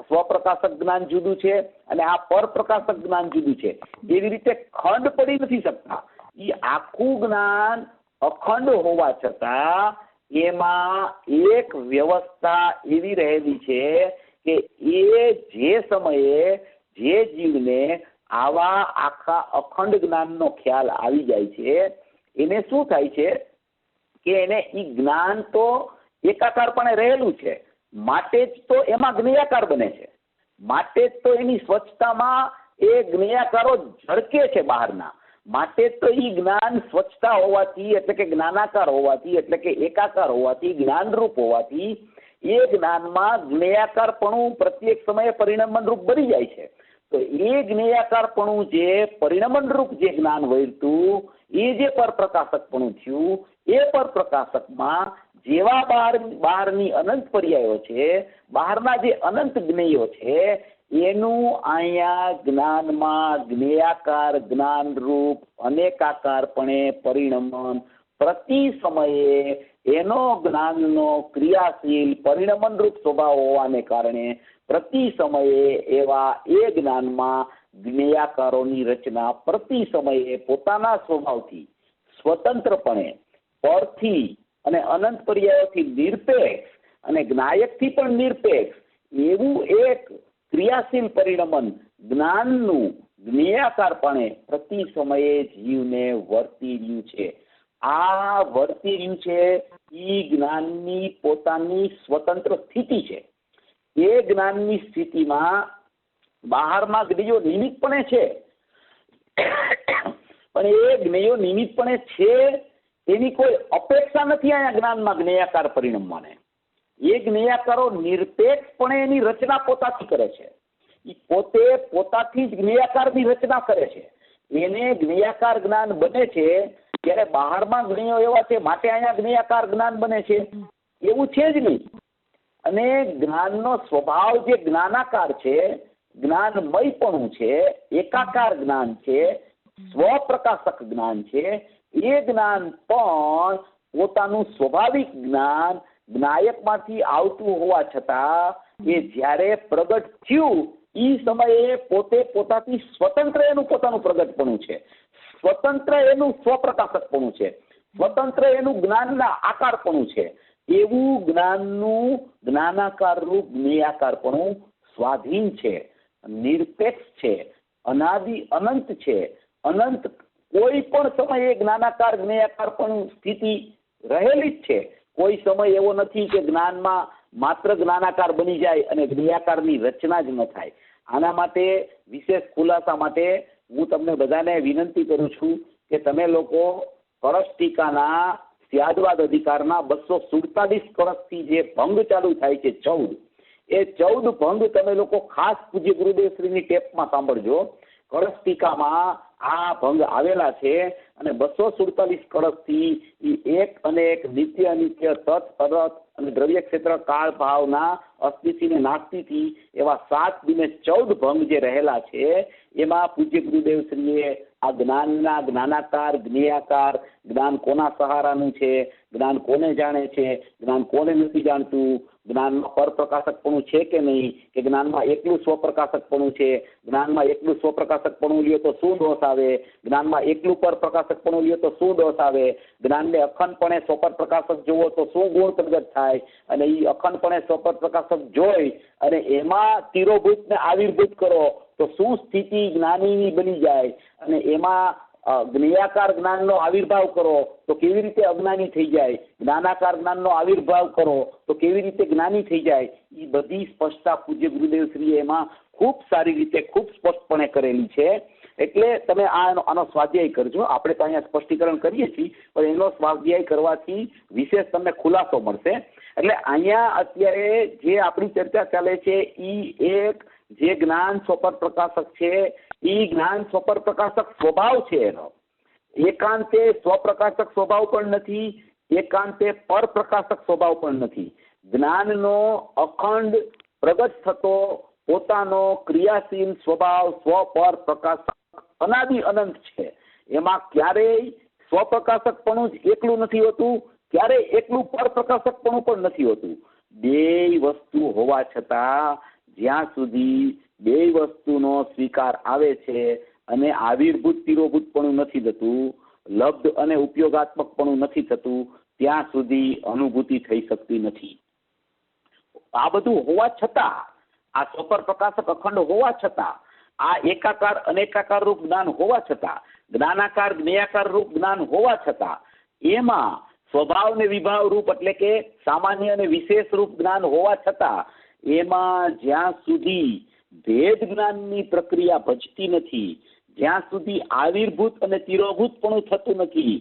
સ્વપ્રકાશક જ્ઞાન જુદું છે અને આ પરપ્રકાશક જ્ઞાન જુદું છે. એવી રીતે ખંડ પડી નથી શકતા. એ આખું જ્ઞાન અખંડ હોવા છતાં એમાં એક વ્યવસ્થા એવી રહેલી છે કે એ જે સમયે જે જીવને આવા આખા અખંડ જ્ઞાનનો ખ્યાલ આવી જાય છે, એને શું થાય છે કે એને એ જ્ઞાન તો એકાકારપણે રહેલું છે, માટે જ તો એમાં જ્ઞેયાકાર બને છે, માટે જ તો એની સ્વચ્છતામાં એ જ્ઞેયાકારો ઝળકે છે બહારના, માટે જ તો એ જ્ઞાન સ્વચ્છતા હોવાથી, એટલે કે જ્ઞાનાકાર હોવાથી, એટલે કે એકાકાર હોવાથી, જ્ઞાનરૂપ હોવાથી એ જ્ઞાનમાં જ્ઞેયાકારપણું પ્રત્યેક સમયે પરિણમન રૂપ બની જાય છે. તો એ જ્ઞેયાકારપણું જે પરિણમન રૂપ જે જ્ઞાન વર્તું, એ જે પરપ્રકાશકપણું થયું, એ પરપ્રકાશકમાં જેવા બહારની અનંત પર્યાયો છે, બહારના જે અનંત જ્ઞેયો છે, એનું અહીંયા જ્ઞાનમાં જ્ઞેયાકાર જ્ઞાનરૂપ અનેકાકારપણે પરિણમન પ્રતિ સમયે એનો જ્ઞાનનો ક્રિયાશીલ પરિણમન રૂપ સ્વભાવ હોવાને કારણે પ્રતિ સમયે એવા એ જ્ઞાનમાં જ્ઞેયાકારોની રચના પ્રતિ સમયે પોતાના સ્વભાવથી સ્વતંત્રપણે પરથી અને અનંત પર્યાયોથી નિરપેક્ષ અને જ્ઞાયકથી પણ નિરપેક્ષ એવું એક ક્રિયાશીલ પરિણમન જ્ઞાનનું જ્ઞેયાકારપણે પ્રતિ સમયે જીવને વર્તી રહ્યું છે. આ વર્તી રહ્યું છે એ જ્ઞાનની પોતાની સ્વતંત્ર સ્થિતિ છે. એ જ્ઞાનની સ્થિતિમાં બહારમાં જ્ઞેયો નિમિત્તપણે છે, પણ એ જ્ઞેયો નિમિત્તપણે છે એની કોઈ અપેક્ષા નથી અહીંયા જ્ઞાનમાં જ્ઞેયાકાર પરિણમવાને. એ જ્ઞેયાકારો નિરપેક્ષપણે એની રચના પોતાથી કરે છે, એ પોતે પોતાથી જ જ્ઞેયાકારની રચના કરે છે. એને જ્ઞેયાકાર જ્ઞાન બને છે ત્યારે બહારમાં જ્ઞેયો એવા છે માટે અહીંયા જ્ઞેયાકાર જ્ઞાન બને છે એવું છે જ નહીં. અને જ્ઞાનનો સ્વભાવ જે જ્ઞાનાકાર છે, જ્ઞાનમયપણું છે, એકાકાર જ્ઞાન છે, સ્વપ્રકાશક જ્ઞાન છે, એ જ્ઞાન પણ પોતાનું સ્વાભાવિક જ્ઞાન જ્ઞાયકમાંથી આવતું હોવા છતાં એ જ્યારે પ્રગટ થયું એ સમયે પોતે પોતાથી સ્વતંત્ર એનું પોતાનું પ્રગટપણું છે, સ્વતંત્ર એનું સ્વપ્રકાશકપણું છે, સ્વતંત્ર એનું જ્ઞાનના આકારપણું છે. એવું જ્ઞાનનું જ્ઞાનાકાર રૂપ જ્ઞેયાકારપણું સ્વાધીન છે, નિરપેક્ષ છે, અનાદિ અનંત છે. અનંત કોઈ પણ સમયે જ્ઞાનાકાર જ્ઞેયાકારપણું સ્થિતિ રહેલી જ છે. કોઈ સમય એવો નથી કે જ્ઞાનમાં માત્ર જ્ઞાનાકાર બની જાય અને જ્ઞેયાકારની રચના જ ન થાય. આના માટે વિશેષ ખુલાસા માટે હું તમને બધાને વિનંતી કરું છું કે તમે લોકો કળશ ટીકાના ત્યાદવાદ અધિકારના 247 કળશથી જે ભંગ ચાલુ થાય છે 14, એ 14 ભંગ તમે લોકો ખાસ પૂજ્ય ગુરુદેવશ્રીની ટેપમાં સાંભળજો. કળશ ટીકામાં આ ભંગ આવેલા છે અને 247 કળશથી એક અને એક નિત્ય અનિત્ય તત્ અરત અને દ્રવ્ય ક્ષેત્ર કાળ ભાવના અસ્થિતિ ને નાસ્તિથી એવા 7 દિને 14 ભંગ જે રહેલા છે, એમાં પૂજ્ય ગુરુદેવશ્રીએ આ જ્ઞાનના જ્ઞાનાકાર જ્ઞેયાકાર, જ્ઞાન કોના સહારાનું છે, જ્ઞાન કોને જાણે છે, જ્ઞાન કોને નથી જાણતું, જ્ઞાનમાં પરપ્રકાશકપણું છે કે નહીં, કે જ્ઞાનમાં એકલું સ્વપ્રકાશકપણું છે, જ્ઞાનમાં એકલું સ્વપ્રકાશકપણું લ્યો તો શું દોષ આવે, જ્ઞાનમાં એકલું પરપ્રકાશક પ્રકાશકપણું લ્યો તો શું દોષ આવે, જ્ઞાનને અખંડપણે સ્વપર પ્રકાશક જુઓ તો શું ગુણ પ્રગટ થાય, અને એ અખંડપણે સ્વપર પ્રકાશક જોઈ અને એમાં તિરોભૂતને આવિર્ભૂત કરો તો શું સ્થિતિ જ્ઞાનીની બની જાય, અને એમાં જ્ઞેયાકાર જ્ઞાનનો આવિર્ભાવ કરો તો કેવી રીતે અજ્ઞાની થઈ જાય, જ્ઞાનાકાર જ્ઞાનનો આવિર્ભાવ કરો તો કેવી રીતે જ્ઞાની થઈ જાય, એ બધી સ્પષ્ટતા પૂજ્ય ગુરુદેવશ્રીએ એમાં ખૂબ સારી રીતે ખૂબ સ્પષ્ટપણે કરેલી છે. એટલે તમે આનો સ્વાધ્યાય કરજો. આપણે તો અહીંયા સ્પષ્ટીકરણ કરીએ છીએ, પણ એનો સ્વાધ્યાય કરવાથી વિશેષ તમને ખુલાસો મળશે. એટલે અહીંયા અત્યારે જે આપણી ચર્ચા ચાલે છે એ એક જે જ્ઞાન સ્વપર પ્રકાશક છે એ જ્ઞાન સ્વપર પ્રકાશક સ્વભાવ છે એનો, એકાંતે સ્વપ્રકાશક સ્વભાવ પણ નથી, એકાંતે પર પ્રકાશક સ્વભાવ પણ નથી. જ્ઞાનનો અખંડ પ્રગટ થતો પોતાનો ક્રિયાશીલ સ્વભાવ સ્વપર પ્રકાશક અનાદિ અનંત છે. એમાં ક્યારેય સ્વપ્રકાશકપણું જ એકલું નથી હોતું, ક્યારેય એકલું પર પ્રકાશકપણું પણ નથી હોતું. બે વસ્તુ હોવા છતાં જ્યાં સુધી બે વસ્તુનો સ્વીકાર આવે છે અને આવિર્ભૂત તિરોભૂતપણું નથી થતું, લબ્ધ અને ઉપયોગાત્મકપણું નથી થતું, ત્યાં સુધી અનુભૂતિ થઈ શકતી નથી. આ બધું હોવા છતાં, આ સ્વપર પ્રકાશક અખંડ હોવા છતાં, આ એકાકાર અનેકાકાર રૂપ જ્ઞાન હોવા છતાં, જ્ઞાનાકાર જ્ઞેયાકાર રૂપ જ્ઞાન હોવા છતાં, એમાં સ્વભાવ ને વિભાવ રૂપ એટલે કે સામાન્ય અને વિશેષ રૂપ જ્ઞાન હોવા છતાં, એમાં જ્યાં સુધી ભેદ જ્ઞાનની પ્રક્રિયા ભજતી નથી, જ્યાં સુધી આવિર્ભૂત અને તિરોભૂતપણું થતું નથી,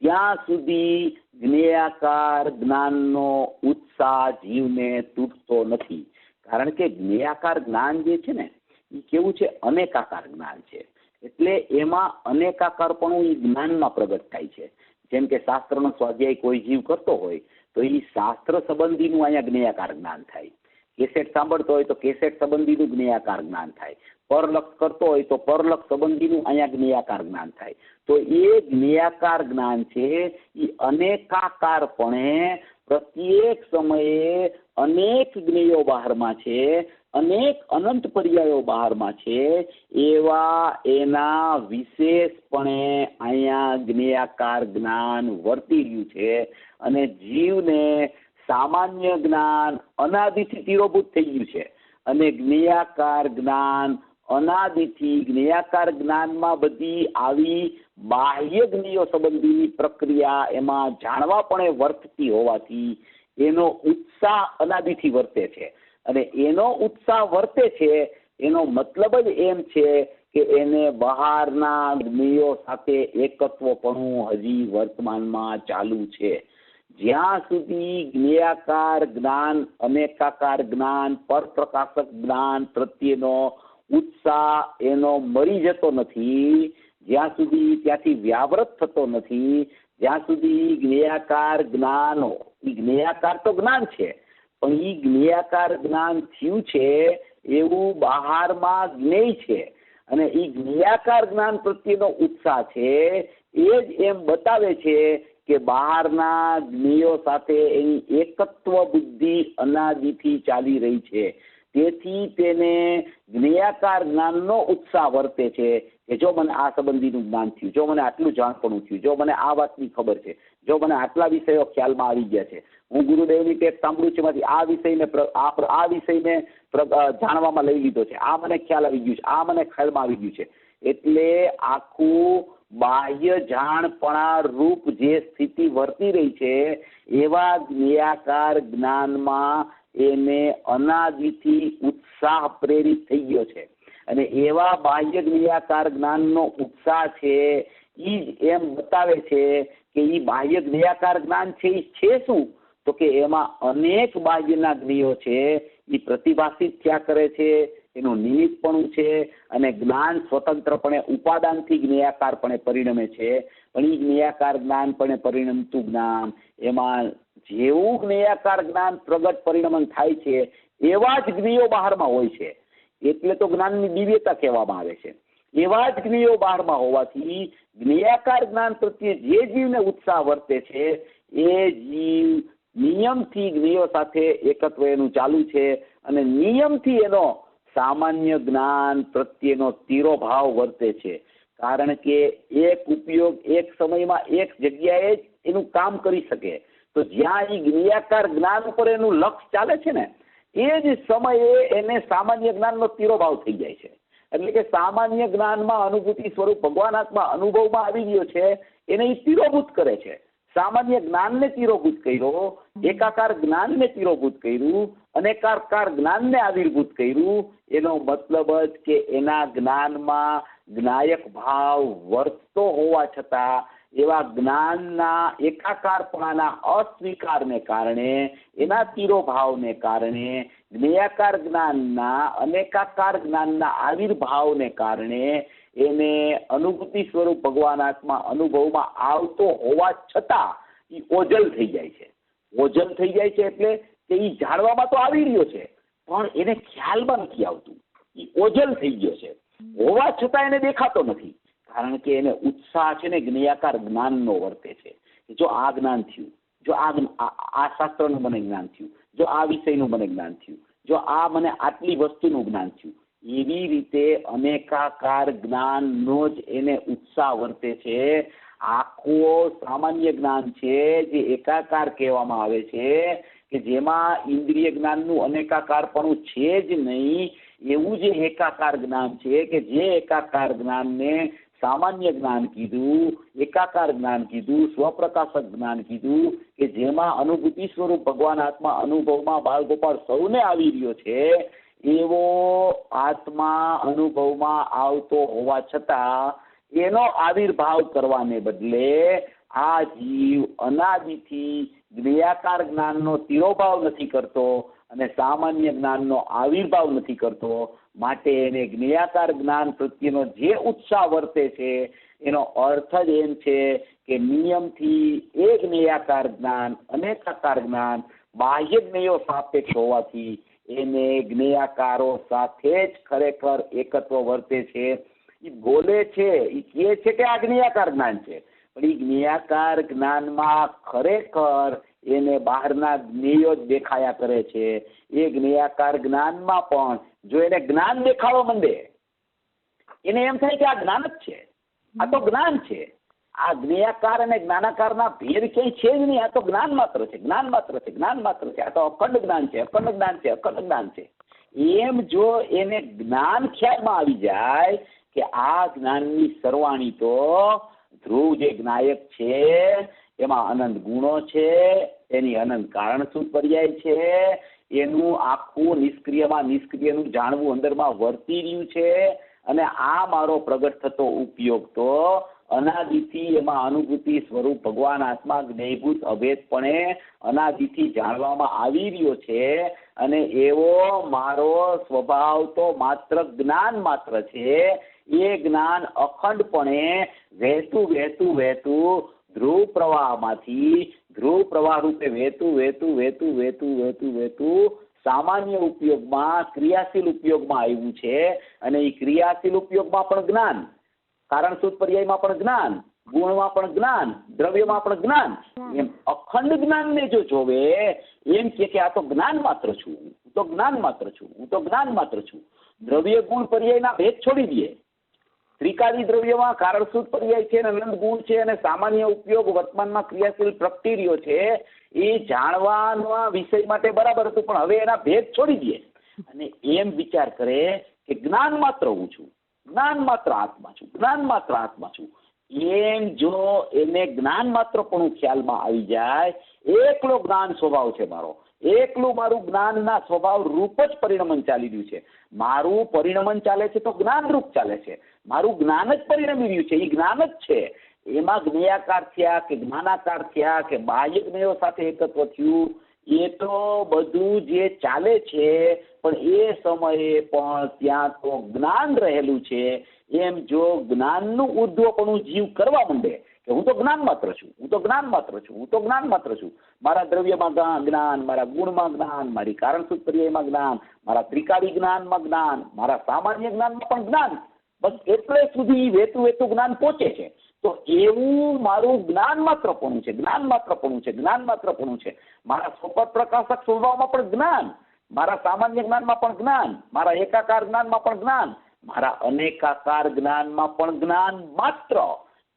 ત્યાં સુધી જ્ઞેયાકાર જ્ઞાનનો ઉત્સાહ જીવને તૂટતો નથી. કારણ કે જ્ઞેયાકાર જ્ઞાન જે છે ને એ કેવું છે, અનેકાકાર જ્ઞાન છે. એટલે એમાં અનેકાકારપણું એ જ્ઞાનમાં પ્રગટ થાય છે. જેમ કે શાસ્ત્રનો સ્વાધ્યાય કોઈ જીવ કરતો હોય તો એ શાસ્ત્ર સંબંધીનું અહીંયા જ્ઞેયાકાર જ્ઞાન થાય. કેસેટ સાંભળતો હોય તો કેસેટ સંબંધીનું જ્ઞેયાકાર જ્ઞાન થાય. પરલક્ષ કરતો હોય તો પરલક્ષ સંબંધીનું અહીંયા જ્ઞેયાકાર જ્ઞાન થાય. તો એ જ્ઞેયાકાર જ્ઞાન છે એ અનેકાકારપણે પ્રત્યેક સમયે અનેક જ્ઞેયો બહારમાં છે, અનેક અનંત પર્યાયો બહારમાં છે, એવા એના વિશેષપણે અહીંયા જ્ઞેયાકાર જ્ઞાન વર્તી રહ્યું છે. અને જીવને સામાન્ય જ્ઞાન અનાદિથી તિરોભૂત થઈ ગયું છે, અને જ્ઞેયાકાર જ્ઞાન અનાદિથી જ્ઞેયાકાર જ્ઞાનમાં બધી આવી બાહ્ય જ્ઞેયો સંબંધીની પ્રક્રિયા એમાં જાણવાપણે વર્તતી હોવાથી એનો ઉત્સાહ અનાદિથી વર્તે છે. અને એનો ઉત્સાહ વર્તે છે એનો મતલબ જ એમ છે કે એને બહારના જ્ઞેયો સાથે એકત્વપણું હજી વર્તમાનમાં ચાલુ છે. જ્યાં સુધી જ્ઞેયાકાર જ્ઞાન, અનેકાકાર જ્ઞાન, પરપ્રકાશક જ્ઞાન પ્રત્યેનો ઉત્સાહ એનો મરી જતો નથી, જ્યાં સુધી ત્યાંથી વ્યાવૃત થતો નથી, જ્યાં સુધી જ્ઞેયાકાર જ્ઞાનો, એ જ્ઞેયાકાર તો જ્ઞાન છે પણ એ જ્ઞેયાકાર જ્ઞાન થયું છે એવું બહારમાં જ્ઞેય છે, અને એ જ્ઞેયાકાર જ્ઞાન પ્રત્યેનો ઉત્સાહ છે એ જ એમ બતાવે છે કે બહારના જ્ઞેયો સાથે એની એકત્વ બુદ્ધિ અનાદિથી ચાલી રહી છે. તેથી તેને જ્ઞેયાકાર જ્ઞાનનો ઉત્સાહ વર્તે છે કે જો મને આ સંબંધીનું જ્ઞાન થયું, જો મને આટલું જાણપણું થયું, જો મને આ વાતની ખબર છે, જો મને આટલા વિષયો ખ્યાલમાં આવી ગયા છે, હું ગુરુદેવની ટેપ સાંભળું છું એમાંથી આ વિષયને જાણવામાં લઈ લીધો છે, આ મને ખ્યાલ આવી ગયું છે, આ મને ખ્યાલમાં આવી ગયું છે. એટલે આખું બાહ્ય જાણપણા રૂપ જે સ્થિતિ વર્તી રહી છે એવા જ્ઞેયાકાર જ્ઞાનમાં એને અનાદિથી ઉત્સાહ પ્રેરિત થઈ ગયો છે. અને એવા બાહ્ય જ્ઞેયાકાર જ્ઞાનનો ઉત્સાહ છે એ જ એમ બતાવે છે કે એ બાહ્ય જ્ઞેયાકાર જ્ઞાન છે એ છે શું, તો કે એમાં અનેક બાહ્યના જ્ઞેયો છે એ પ્રતિભાષિત થયા કરે છે, એનું નિમિત્તપણું છે, અને જ્ઞાન સ્વતંત્રપણે ઉપાદાનથી જ્ઞેયાકારપણે પરિણમે છે. પણ એ જ્ઞેયાકાર જ્ઞાનપણે પરિણમતું જ્ઞાન, એમાં જેવું જ્ઞેયાકાર જ્ઞાન પ્રગટ પરિણમન થાય છે એવા જ જ્ઞેયો બહારમાં હોય છે. એટલે તો જ્ઞાનની દિવ્યતા કહેવામાં આવે છે. એવા જ જ્ઞેયો બહારમાં હોવાથી જ્ઞેયાકાર જ્ઞાન પ્રત્યે જે જીવને ઉત્સાહ વર્તે છે એ જીવ નિયમથી જ્ઞેયો સાથે એકત્વ એનું ચાલુ છે, અને નિયમથી એનો સામાન્ય જ્ઞાન પ્રત્યેનો તીરો ભાવ વર્તે છે. કારણ કે એક ઉપયોગ એક સમયમાં એક જગ્યાએ જ એનું કામ કરી શકે. તો જ્યાં એ જ્ઞેયાકાર જ્ઞાન ઉપર એનું લક્ષ ચાલે છે ને એ જ સમયે એને સામાન્ય જ્ઞાનનો તિરોભાવ થઈ જાય છે. એટલે કે સામાન્ય જ્ઞાનમાં અનુભૂતિ સ્વરૂપ ભગવાન આત્મા અનુભવમાં આવી ગયો છે એને એ તિરોભૂત કરે છે. સામાન્ય જ્ઞાનને તિરોભૂત કર્યો, એકાકાર જ્ઞાનને તિરોભૂત કર્યું, અનેકાકાર જ્ઞાનને આવિર્ભૂત કર્યું. એનો મતલબ જ કે એના જ્ઞાનમાં જ્ઞાયક ભાવ વર્તતો હોવા છતાં એવા જ્ઞાનના એકાકારપણાના અસ્વીકારને કારણે, એના તિરોભાવને કારણે, જ્ઞેયાકાર જ્ઞાનના અનેકાકાર જ્ઞાનના આવિર્ભાવને કારણે એને અનુભૂતિ સ્વરૂપ ભગવાન આત્મા અનુભવમાં આવતો હોવા છતાં એ ઓજલ થઈ જાય છે. ઓજલ થઈ જાય છે એટલે કે એ જાણવામાં તો આવી રહ્યો છે પણ એને ખ્યાલમાં નથી આવતું. એ ઓજલ થઈ ગયો છે હોવા છતાં એને દેખાતો નથી. કારણ કે એને ઉત્સાહ છે ને જ્ઞેયાકાર જ્ઞાનનો વર્તે છે. જો આ જ્ઞાન થયું, જો આ શાસ્ત્રનું મને જ્ઞાન થયું, જો આ વિષયનું મને જ્ઞાન થયું, જો આ મને આટલી વસ્તુનું જ્ઞાન થયું, એવી રીતે અનેકાકાર જ્ઞાનનો જ એને ઉત્સાહ વર્તે છે. આખો સામાન્ય જ્ઞાન છે જે એકાકાર કહેવામાં આવે છે કે જેમાં ઇન્દ્રિય જ્ઞાનનું અનેકાકારપણું છે જ નહીં, એવું જે એકાકાર જ્ઞાન છે કે જે એકાકાર જ્ઞાનને સામાન્ય જ્ઞાન કીધું, એકાકાર જ્ઞાન કીધું, સ્વપ્રકાશક જ્ઞાન કીધું કે જેમાં અનુભૂતિ સ્વરૂપ ભગવાન આત્મા અનુભવમાં બાળગોપાળ સૌને આવી રહ્યો છે, એવો આત્મા અનુભવમાં આવતો હોવા છતાં એનો આવિર્ભાવ કરવાને બદલે આ જીવ અનાદિથી જ્ઞેયાકાર જ્ઞાનનો તિરોભાવ નથી કરતો અને સામાન્ય જ્ઞાનનો આવિર્ભાવ નથી કરતો. માટે એને જ્ઞેયાકાર જ્ઞાન પ્રત્યેનો જે ઉત્સાહ વર્તે છે એનો અર્થ જ એમ છે કે નિયમથી એ જ્ઞેયાકાર જ્ઞાન અનેકાકાર જ્ઞાન બાહ્ય જ્ઞેયો સાપેક્ષ હોવાથી એને જ્ઞેયાકારો સાથે જ ખરેખર એકત્વ વર્તે છે. એ બોલે છે, એ કહે છે કે આ જ્ઞેયાકાર જ્ઞાન છે, પણ એ જ્ઞેયાકાર જ્ઞાનમાં ખરેખર એને બહારના જ્ઞેયો જ દેખાયા કરે છે. એ જ્ઞેયાકાર જ્ઞાનમાં પણ જો એને જ્ઞાન દેખાવા માંડે એને એમ થાય કે આ જ્ઞાન જ છે, આ તો જ્ઞાન છે. આ જ્ઞેયાકાર અને જ્ઞાનાકારના ભેદ ક્યાંય છે જ નહીં. આ તો જ્ઞાન માત્ર છે, જ્ઞાન માત્ર છે, જ્ઞાન માત્ર છે. આ તો અખંડ જ્ઞાન છે, અખંડ જ્ઞાન છે, અખંડ જ્ઞાન છે. એમ જો એને જ્ઞાન ખ્યાલમાં આવી જાય કે આ જ્ઞાનની સરવાણી તો ધ્રુવ જે જ્ઞાયક છે એમાં અનંત ગુણો છે, એની અનંત કારણસૂત્ર પર્યાય છે, એનું આખું નિષ્ક્રિયમાં નિષ્ક્રિયનું જાણવું અંદરમાં વર્તી રહ્યું છે અને આ મારો પ્રગટ થતો ઉપયોગ તો અનાદિથી એમાં અનુભૂતિ સ્વરૂપ ભગવાન આત્મા જ્ઞેયભૂત અભેદપણે અનાદિથી જાણવામાં આવી રહ્યો છે અને એવો મારો સ્વભાવ તો માત્ર જ્ઞાન માત્ર છે. એ જ્ઞાન અખંડપણે વહેતું વહેતું વહેતું ધ્રુવ પ્રવાહમાંથી ધ્રુવ પ્રવાહ રૂપે વહેતું વહેતું વહેતું વહેતું વહેતું વહેતું સામાન્ય ઉપયોગમાં ક્રિયાશીલ ઉપયોગમાં આવ્યું છે. અને એ ક્રિયાશીલ ઉપયોગમાં પણ જ્ઞાન, કારણસૂત્ર પર્યાયમાં પણ જ્ઞાન, ગુણમાં પણ જ્ઞાન, દ્રવ્યમાં પણ જ્ઞાન, એમ અખંડ જ્ઞાનને જો જોવે એમ કે આ તો જ્ઞાન માત્ર છું, હું તો જ્ઞાન માત્ર છું, હું તો જ્ઞાન માત્ર છું. દ્રવ્ય ગુણ પર્યાયના ભેદ છોડી દે. ત્રિકાળી દ્રવ્યમાં કારણસૂત્ર પર્યાય છે, અનંત ગુણ છે અને સામાન્ય ઉપયોગ વર્તમાનમાં ક્રિયાશીલ પ્રગટી રહ્યો છે. એ જાણવાના વિષય માટે બરાબર હતું પણ હવે એના ભેદ છોડી દે અને એમ વિચાર કરે કે જ્ઞાન માત્ર હું છું, જ્ઞાન માત્ર આત્મા છું, જ્ઞાન માત્ર આત્મા છું. એમ જો એને જ્ઞાન માત્ર પણ ખ્યાલમાં આવી જાય, એકલો જ્ઞાન સ્વભાવ છે મારો, એકલું મારું જ્ઞાનના સ્વભાવ રૂપ જ પરિણમન ચાલી રહ્યું છે. મારું પરિણમન ચાલે છે તો જ્ઞાન રૂપ ચાલે છે. મારું જ્ઞાન જ પરિણમી રહ્યું છે, એ જ્ઞાન જ છે. એમાં જ્ઞેયાકાર થયા કે જ્ઞાનાકાર થયા કે બાહ્ય જ્ઞેયો સાથે એકત્વ થયું, એ તો બધું જે ચાલે છે પણ એ સમયે પણ ત્યાં તો જ્ઞાન રહેલું છે. એમ જો જ્ઞાનનું ઉર્ધ્વપણું જીવ કરવા માંડે કે હું તો જ્ઞાન માત્ર છું, હું તો જ્ઞાન માત્ર છું, હું તો જ્ઞાન માત્ર છું, મારા દ્રવ્યમાં જ્ઞાન, મારા ગુણમાં જ્ઞાન, મારી કારણસૂત્ર પર્યાયમાં જ્ઞાન, મારા ત્રિકાળી જ્ઞાનમાં જ્ઞાન, મારા સામાન્ય જ્ઞાનમાં પણ જ્ઞાન, બસ એટલે સુધી વહેતું વહેતું જ્ઞાન પહોંચે છે. તો એવું મારું જ્ઞાન માત્રપણું છે, જ્ઞાન માત્રપણું છે, જ્ઞાન માત્રપણું છે. મારા સ્વપદ પ્રકાશક સ્વભાવમાં પણ જ્ઞાન, મારા સામાન્ય જ્ઞાનમાં પણ જ્ઞાન, મારા એકાકાર જ્ઞાનમાં પણ જ્ઞાન, મારા અનેકાકાર જ્ઞાનમાં પણ જ્ઞાન માત્ર,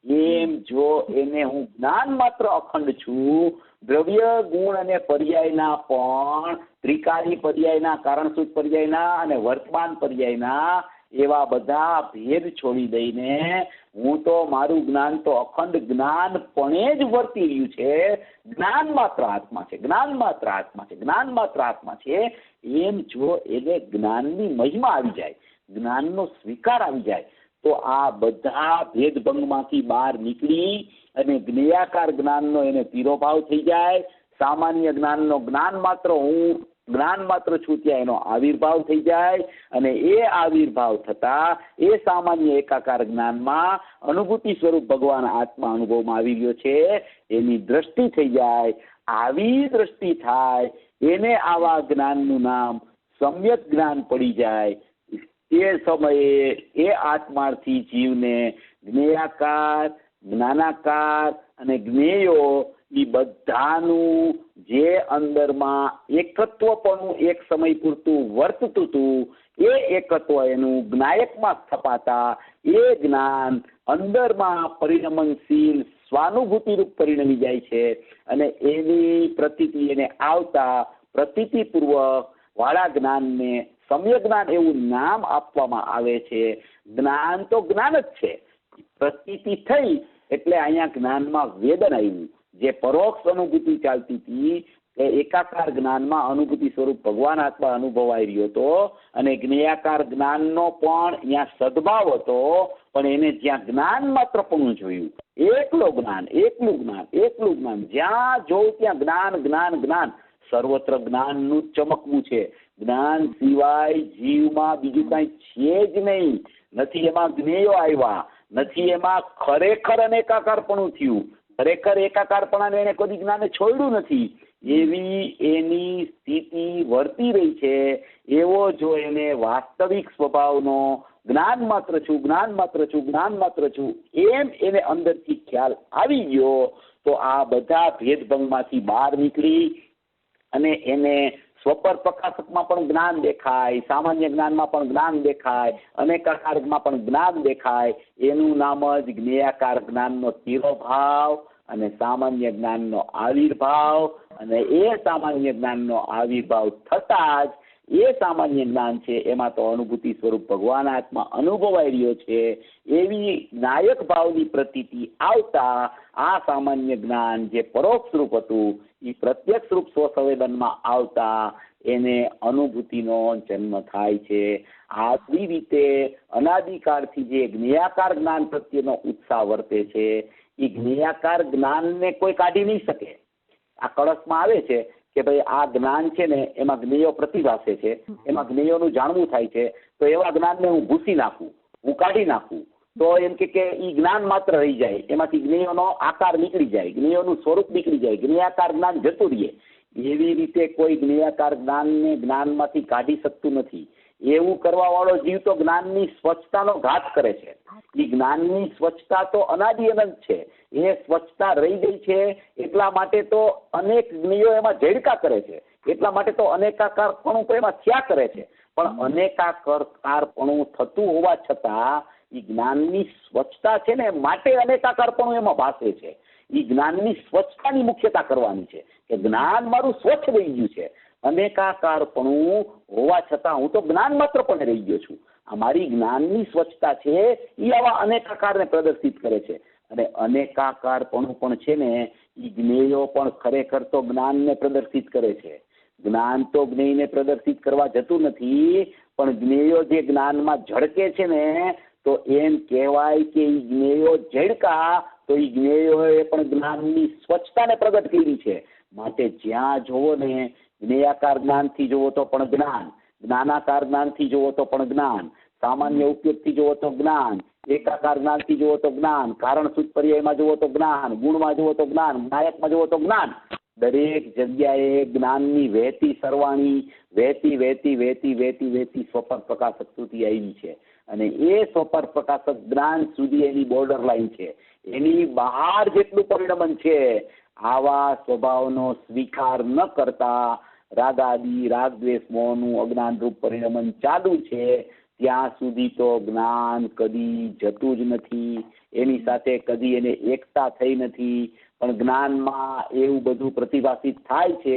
એમ જો એને હું જ્ઞાન માત્ર અખંડ છું, દ્રવ્ય ગુણ અને પર્યાયના પણ ત્રિકારી પર્યાયના, કારણસૂચ પર્યાયના અને વર્તમાન પર્યાયના એવા બધા ભેદ છોડી દઈને હું તો મારું જ્ઞાન તો અખંડ જ્ઞાનપણે જ વર્તી રહ્યું છે. જ્ઞાન માત્ર આત્મા છે, જ્ઞાન માત્ર આત્મા છે, જ્ઞાન માત્ર આત્મા છે. એમ જો એને જ્ઞાનની મહિમા આવી જાય, જ્ઞાનનો સ્વીકાર આવી જાય, તો આ બધા ભેદભંગમાંથી બહાર નીકળી અને જ્ઞેયાકાર જ્ઞાનનો એને તિરોભાવ થઈ જાય. સામાન્ય જ્ઞાનનો જ્ઞાન માત્ર હું જ્ઞાન માત્ર છું ત્યાં એનો આવિર્ભાવ થઈ જાય અને એ આવિર્ભાવ થતા એ સામાન્ય એકાકાર જ્ઞાનમાં અનુભૂતિ સ્વરૂપ ભગવાન આત્મા અનુભવમાં આવી ગયો છે એની દ્રષ્ટિ થઈ જાય. આવી દ્રષ્ટિ થાય એને આવા જ્ઞાનનું નામ સમ્યક જ્ઞાન પડી જાય. એ સમયે એ આત્માર્થી જીવને જ્ઞેયાકાર, જ્ઞાનાકાર અને જ્ઞેયો એ બધાનું જે અંદરમાં એકત્વપણું એક સમય પૂરતું વર્તતું હતું એ એકત્વ એનું જ્ઞાયકમાં સ્થપાતા એ જ્ઞાન અંદરમાં પરિણમનશીલ સ્વાનુભૂતિરૂપ પરિણમી જાય છે અને એની પ્રતીતિ એને આવતા પ્રતીતિપૂર્વક વાળા જ્ઞાનને સમ્યક જ્ઞાન એવું નામ આપવામાં આવે છે. જ્ઞાન તો જ્ઞાન જ છે, પ્રતીતિ થઈ એટલે અહીંયા જ્ઞાનમાં વેદન આવ્યું. જે પરોક્ષ અનુભૂતિ ચાલતી હતી એ એકાકાર જ્ઞાનમાં અનુભૂતિ સ્વરૂપ ભગવાન આત્મા અનુભવાઈ રહ્યો હતો અને જ્ઞેયાકાર જ્ઞાનનો પણ અહીંયા સદભાવ હતો, પણ એને જ્યાં જ્ઞાન માત્ર પણ જોયું, એકલું જ્ઞાન, જ્યાં જોઉં ત્યાં જ્ઞાન જ્ઞાન જ્ઞાન, સર્વત્ર જ્ઞાનનું ચમકવું છે. જ્ઞાન સિવાય જીવમાં બીજું કઈ છે જ નહીં. નથી એમાં જ્ઞેયો આવ્યા, નથી એમાં ખરેખર અનેકાકારપણું થયું, ખરેખર એકાકારપણાને એને કદી જ્ઞાને છોડ્યું નથી. એવી એની સ્થિતિ વર્તી રહી છે. એવો જો એને વાસ્તવિક સ્વભાવનો જ્ઞાન માત્ર છું, જ્ઞાન માત્ર છું, જ્ઞાન માત્ર છું એમ એને અંદરથી ખ્યાલ આવી ગયો તો આ બધા ભેદભંગમાંથી બહાર નીકળી અને એને સ્વપર પ્રકાશકમાં પણ જ્ઞાન દેખાય, સામાન્ય જ્ઞાનમાં પણ જ્ઞાન દેખાય, અનેકાકારમાં પણ જ્ઞાન દેખાય. એનું નામ જ જ્ઞેયાકાર જ્ઞાનનો તિરોભાવ અને સામાન્ય જ્ઞાનનો આવિર્ભાવ. અને એ સામાન્ય જ્ઞાનનો આવિર્ભાવ થતા જ એ સામાન્ય જ્ઞાન છે એમાં તો અનુભૂતિ સ્વરૂપ ભગવાન આત્મા અનુભવાઈ રહ્યો છે એવી નાયક ભાવની પ્રતીતિ આવતા આ સામાન્ય જ્ઞાન જે પરોક્ષ રૂપ હતું એ પ્રત્યક્ષ રૂપ સ્વસંવેદનમાં આવતા એને અનુભૂતિનો જન્મ થાય છે. આવી રીતે અનાદિકાળથી જે જ્ઞેયાકાર જ્ઞાન પ્રત્યેનો ઉત્સાહ વર્તે છે એ જ્ઞેયાકાર જ્ઞાનને કોઈ કાઢી નહીં શકે. આ કળશમાં આવે છે કે ભાઈ આ જ્ઞાન છે ને એમાં જ્ઞેયો પ્રતિભાસે છે, એમાં જ્ઞેયોનું જાણવું થાય છે, તો એવા જ્ઞાનને હું ભૂસી નાખું, હું કાઢી નાખું તો એમ કે એ જ્ઞાન માત્ર રહી જાય, એમાંથી જ્ઞેયોનો આકાર નીકળી જાય, જ્ઞેયોનું સ્વરૂપ નીકળી જાય, જ્ઞેયાકાર જ્ઞાન જતું રહીએ. એવી રીતે કોઈ જ્ઞેયાકાર જ્ઞાનને જ્ઞાનમાંથી કાઢી શકતું નથી. એવું કરવા વાળો જીવ તો જ્ઞાનની સ્વચ્છતાનો ઘાત કરે છે. એ જ્ઞાનની સ્વચ્છતા તો અનાદિ અનંત છે, એ સ્વચ્છતા રહી ગઈ છે એટલા માટે તો અનેક જ્ઞેયો એમાં ઝેડકા કરે છે, એટલા માટે તો અનેકાકારપણું એમાં થયા કરે છે. પણ અનેકાકારપણું થતું હોવા છતાં એ જ્ઞાનની સ્વચ્છતા છે ને માટે અનેકાકારપણું એમાં ભાસે છે. એ જ્ઞાનની સ્વચ્છતાની મુખ્યતા કરવાની છે કે જ્ઞાન મારું સ્વચ્છ રહી ગયું છે. અનેકાકારપણું હોવા છતાં હું તો જ્ઞાન માત્ર પણ રહી ગયો છું. આ મારી જ્ઞાનની સ્વચ્છતા છે એ આવા અનેકાકારને પ્રદર્શિત કરે છે. અને અનેકાકારપણું પણ છે ને એ જ્ઞેયો પણ ખરેખર તો જ્ઞાનને પ્રદર્શિત કરે છે. જ્ઞાન તો જ્ઞેયને પ્રદર્શિત કરવા જતું નથી, પણ જ્ઞેયો જે જ્ઞાનમાં ઝળકે છે ને તો એમ કહેવાય કે એ જ્ઞેયો ઝળકા તો એ જ્ઞેયોએ પણ જ્ઞાનની સ્વચ્છતાને પ્રગટ કરી છે. માટે જ્યાં જોવો ને જ્ઞેયાકાર જ્ઞાનથી જોવો તો પણ જ્ઞાન, જ્ઞાનાકાર જ્ઞાનથી જોવો તો પણ જ્ઞાન, સામાન્ય ઉપયોગથી જોવો તો જ્ઞાન, એકાકાર જ્ઞાનથી જોવો તો જ્ઞાન, કારણ સૂચ પર્યાયમાં જોવો તો જ્ઞાન, ગુણમાં જોવો તો જ્ઞાન, નાયકમાં જોવો તો જ્ઞાન. દરેક જગ્યાએ જ્ઞાનની વહેતી સરવાણી વહેતી વહેતી વહેતી વહેતી વહેતી સ્વપર પ્રકાશક સુધી આવી છે. અને એ સ્વપર પ્રકાશક જ્ઞાન સુધી એની બોર્ડર લાઈન છે. એની બહાર જેટલું પરિણમન છે આવા સ્વભાવનો સ્વીકાર ન કરતા રાગાદી રાગ દ્વેષ મોહનું અજ્ઞાન રૂપ પરિણમન ચાલુ છે. ત્યાં સુધી તો જ્ઞાન કદી જતું જ નથી, એની સાથે કદી એને એકતા થઈ નથી. પણ જ્ઞાનમાં એવું બધું પ્રતિભાષિત થાય છે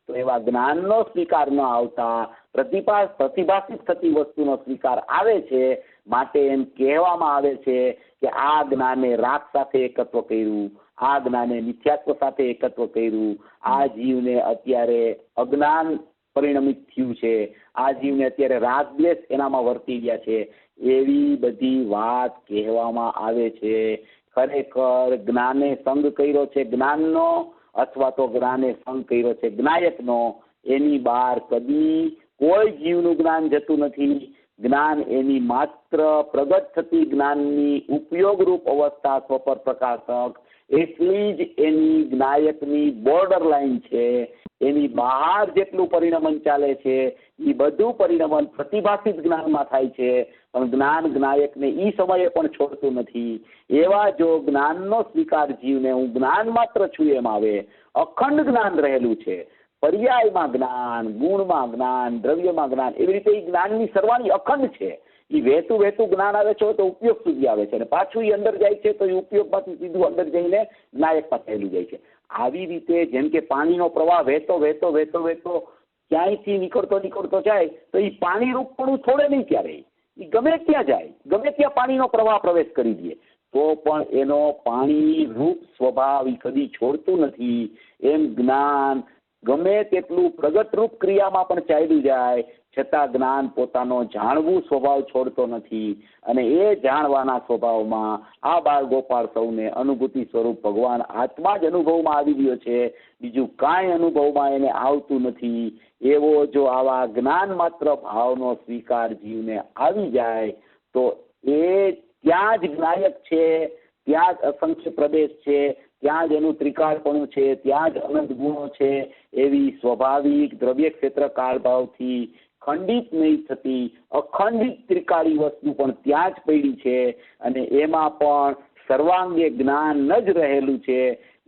તો એવા જ્ઞાનનો સ્વીકાર ન આવતા પ્રતિભાષિત થતી વસ્તુનો સ્વીકાર આવે છે. માટે એમ કહેવામાં આવે છે કે આ જ્ઞાને રાગ સાથે એકત્વ કર્યું, આ જ્ઞાને મિથ્યાત્વ સાથે એકત્વ કર્યું, આ જીવને અત્યારે અજ્ઞાન પરિણમિત થયું છે, આ જીવને અત્યારે રાગ દ્વેષ એનામાં વર્તી ગયા છે, એવી બધી વાત કહેવામાં આવે છે. ખરેખર જ્ઞાને સંગ કર્યો છે જ્ઞાનનો, અથવા તો જ્ઞાને સંગ કર્યો છે જ્ઞાયકનો, એની બહાર કદી કોઈ જીવનું જ્ઞાન જતું નથી. જ્ઞાન એની માત્ર પ્રગટ થતી જ્ઞાનની ઉપયોગરૂપ અવસ્થા સ્વપર પ્રકાશક, એટલી જ એની જ્ઞાયકની બોર્ડર લાઈન છે. એની બહાર જેટલું પરિણમન ચાલે છે એ બધું પરિણમન પ્રતિભાષિત જ્ઞાનમાં થાય છે, પણ જ્ઞાન જ્ઞાયકને એ સમયે પણ છોડતું નથી. એવા જો જ્ઞાનનો સ્વીકાર જીવને હું જ્ઞાન માત્ર છું એમ આવે, અખંડ જ્ઞાન રહેલું છે, પર્યાયમાં જ્ઞાન, ગુણમાં જ્ઞાન, દ્રવ્યમાં જ્ઞાન, એવી રીતે એ જ્ઞાનની સરવાણી અખંડ છે. એ વહેતું જ્ઞાન આવે છે તો ઉપયોગ સુધી આવે છે, અને પાછું એ અંદર જાય છે તો એ ઉપયોગમાંથી સીધું અંદર જઈને જ્ઞાયકમાં થયેલું જાય છે. આવી રીતે જેમ કે પાણીનો પ્રવાહ વહેતો ક્યાંયથી નીકળતો જાય તો એ પાણી રૂપ પણ છોડે નહીં ક્યારેય. એ ગમે ત્યાં જાય, ગમે ત્યાં પાણીનો પ્રવાહ પ્રવેશ કરી દે તો પણ એનો પાણી રૂપ સ્વભાવ એ કદી છોડતું નથી. એમ જ્ઞાન ગમે તેટલું પ્રગટ રૂપ ક્રિયામાં પણ ચાલ્યું જાય છતાં જ્ઞાન પોતાનો જાણવું સ્વભાવ છોડતો નથી. અને એ જાણવાના સ્વભાવમાં આ બાળ ગોપાળ સૌને અનુભૂતિ સ્વરૂપ ભગવાન આત્મા જ અનુભવમાં આવી ગયો છે, બીજું કાંઈ અનુભવમાં એને આવતું નથી. એવો જો આવા જ્ઞાન માત્ર ભાવનો સ્વીકાર જીવને આવી જાય તો એ ત્યાં જ જ્ઞાયક છે, ત્યાં જ અસંખ્ય પ્રદેશ છે, ત્યાં જ એનું ત્રિકાળપણું છે, ત્યાં જ અનંત ગુણો છે. એવી સ્વાભાવિક દ્રવ્ય ક્ષેત્ર કાળભાવથી ખંડિત નહીં થતી અખંડિત ત્રિકાળી વસ્તુ પણ ત્યાં જ પડી છે, અને એમાં પણ સર્વાંગે જ્ઞાન જ રહેલું છે.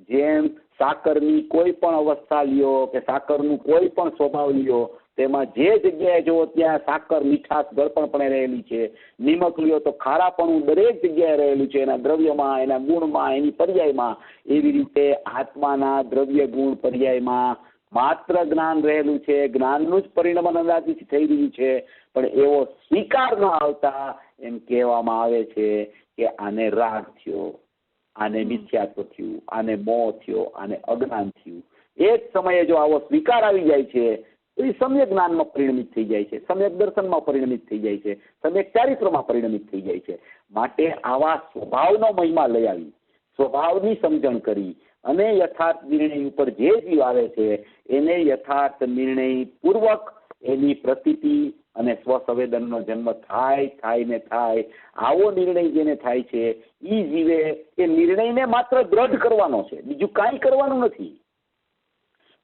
જેમ સાકરની કોઈ પણ અવસ્થા લ્યો કે સાકરનું કોઈ પણ સ્વભાવ લ્યો, તેમાં જે જગ્યાએ જુઓ ત્યાં સાકર મીઠાશ ગળપણપણે રહેલી છે, નિમક લ્યો તો ખારાપણું દરેક જગ્યાએ રહેલું છે, એના દ્રવ્યમાં, એના ગુણમાં, એની પર્યાયમાં. એવી રીતે આત્માના દ્રવ્ય ગુણ પર્યાયમાં માત્ર જ્ઞાન રહેલું છે, જ્ઞાનનું જ પરિણમન અંદાજથી થઈ રહ્યું છે, પણ એવો સ્વીકાર ન આવતા એમ કહેવામાં આવે છે કે આને રાગ થયો, આને મિથ્યાત્વ થયું, આને મોહ થયો, આને અજ્ઞાન થયું. એ જ સમયે જો આવો સ્વીકાર આવી જાય છે તો એ સમ્યક જ્ઞાનમાં પરિણમિત થઈ જાય છે, સમ્યક દર્શનમાં પરિણમિત થઈ જાય છે, સમ્યક ચારિત્રમાં પરિણમિત થઈ જાય છે. માટે આવા સ્વભાવનો મહિમા લઈ આવી, સ્વભાવની સમજણ કરી અને યથાર્થ નિર્ણય ઉપર જે જીવ આવે છે એને યથાર્થ નિર્ણય પૂર્વક એની પ્રતીતિ અને સ્વસંવેદનનો જન્મ થાય. આવો નિર્ણય જેને થાય છે એ જીવે એ નિર્ણયને માત્ર દ્રઢ કરવાનો છે, બીજું કાંઈ કરવાનું નથી.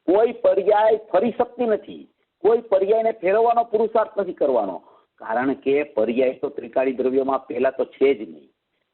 કોઈ પર્યાય ફરી શકતી નથી, કોઈ પર્યાયને ફેરવવાનો પુરુષાર્થ નથી કરવાનો, કારણ કે પર્યાય તો ત્રિકાળી દ્રવ્યમાં પહેલા તો છે જ નહીં.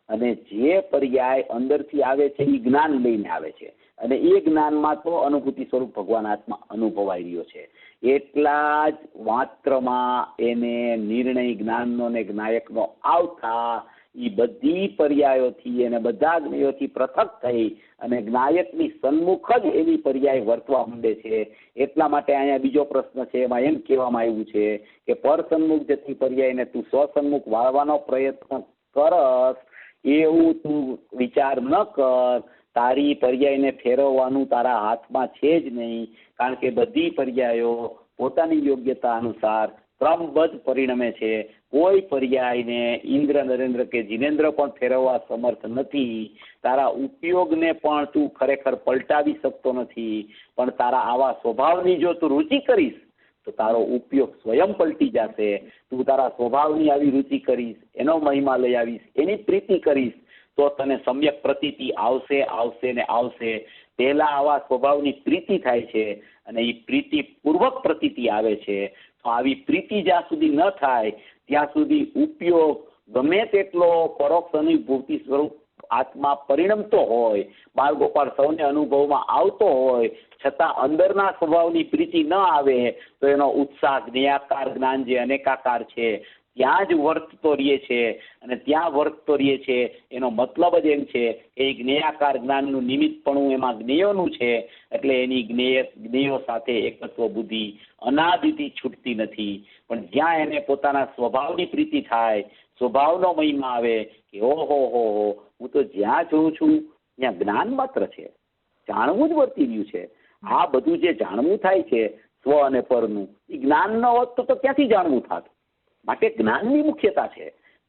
અને જે પર્યાય અંદરથી આવે છે એ જ્ઞાન લઈને આવે છે, અને એ જ્ઞાનમાં તો અનુભૂતિ સ્વરૂપ ભગવાન આત્મા અનુભવાઈ રહ્યો છે. એટલા જ માત્રમાં એને નિર્ણય જ્ઞાનનો ને જ્ઞાયકનો આવતા એ બધી પર્યાયોથી અને બધા જ્ઞેયોથી પૃથક થઈ અને જ્ઞાયકની સન્મુખ જ એની પર્યાય વર્તવા માંડે છે. એટલા માટે અહીંયા બીજો પ્રશ્ન છે, એમાં એમ કહેવામાં આવ્યું છે કે પર સન્મુખ જતી પર્યાયને તું સ્વસન્મુખ વાળવાનો પ્રયત્ન કરસ એવું તું વિચાર ન કર. તારી પર્યાયને ફેરવવાનું તારા હાથમાં છે જ નહીં, કારણ કે બધી પર્યાયો પોતાની યોગ્યતા અનુસાર ક્રમબદ્ધ પરિણમે છે. કોઈ પર્યાયને ઇન્દ્ર, નરેન્દ્ર કે જીનેન્દ્ર પણ ફેરવવા સમર્થ નથી. તારા ઉપયોગને પણ તું ખરેખર પલટાવી શકતો નથી, પણ તારા આવા સ્વભાવની જો તું રુચિ કરીશ તો તારો ઉપયોગ સ્વયં પલટી જશે. તું તારા સ્વભાવની આવી રુચિ કરીશ, એનો મહિમા લઈ આવીશ, એની પ્રીતિ કરીશ તો તને સમ્યક પ્રતીતિ આવશે. પહેલા આવા સ્વભાવની પ્રીતિ થાય છે અને એ પ્રીતિ પૂર્વક પ્રતીતિ આવે છે. તો આવી પ્રીતિ જ્યાં સુધી ન થાય ત્યાં સુધી ઉપયોગ ગમે તેટલો પરોક્ષ અનુભૂતિ સ્વરૂપ આત્મા પરિણમતો હોય, બાળ ગોપાળ સૌને અનુભવમાં આવતો હોય, છતાં અંદરના સ્વભાવની પ્રીતિ ન આવે તો એનો ઉત્સાહ જ્ઞેયાકાર જ્ઞાન જે અનેકાકાર છે ત્યાં જ વર્તતો રહે છે અને ત્યાં વર્તતો રહે છે એનો મતલબ જ એમ છે કે એ જ્ઞેયાકાર જ્ઞાનનું નિમિત્તપણું એમાં જ્ઞેયોનું છે, એટલે એની જ્ઞેયો સાથે એકત્વ બુદ્ધિ અનાદિથી છૂટતી નથી. પણ જ્યાં એને પોતાના સ્વભાવની પ્રીતિ થાય, સ્વભાવનો મહિમા આવે કે ઓહો હો હું તો જ્યાં જોઉં છું ત્યાં જ્ઞાન માત્ર છે, જાણવું જ વર્તી રહ્યું છે. આ બધું જે જાણવું થાય છે સ્વ અને પરનું, એ જ્ઞાન ન હોત તો ક્યાંથી જાણવું થાત. માટે જ્ઞાનની મુખ્યતા છે.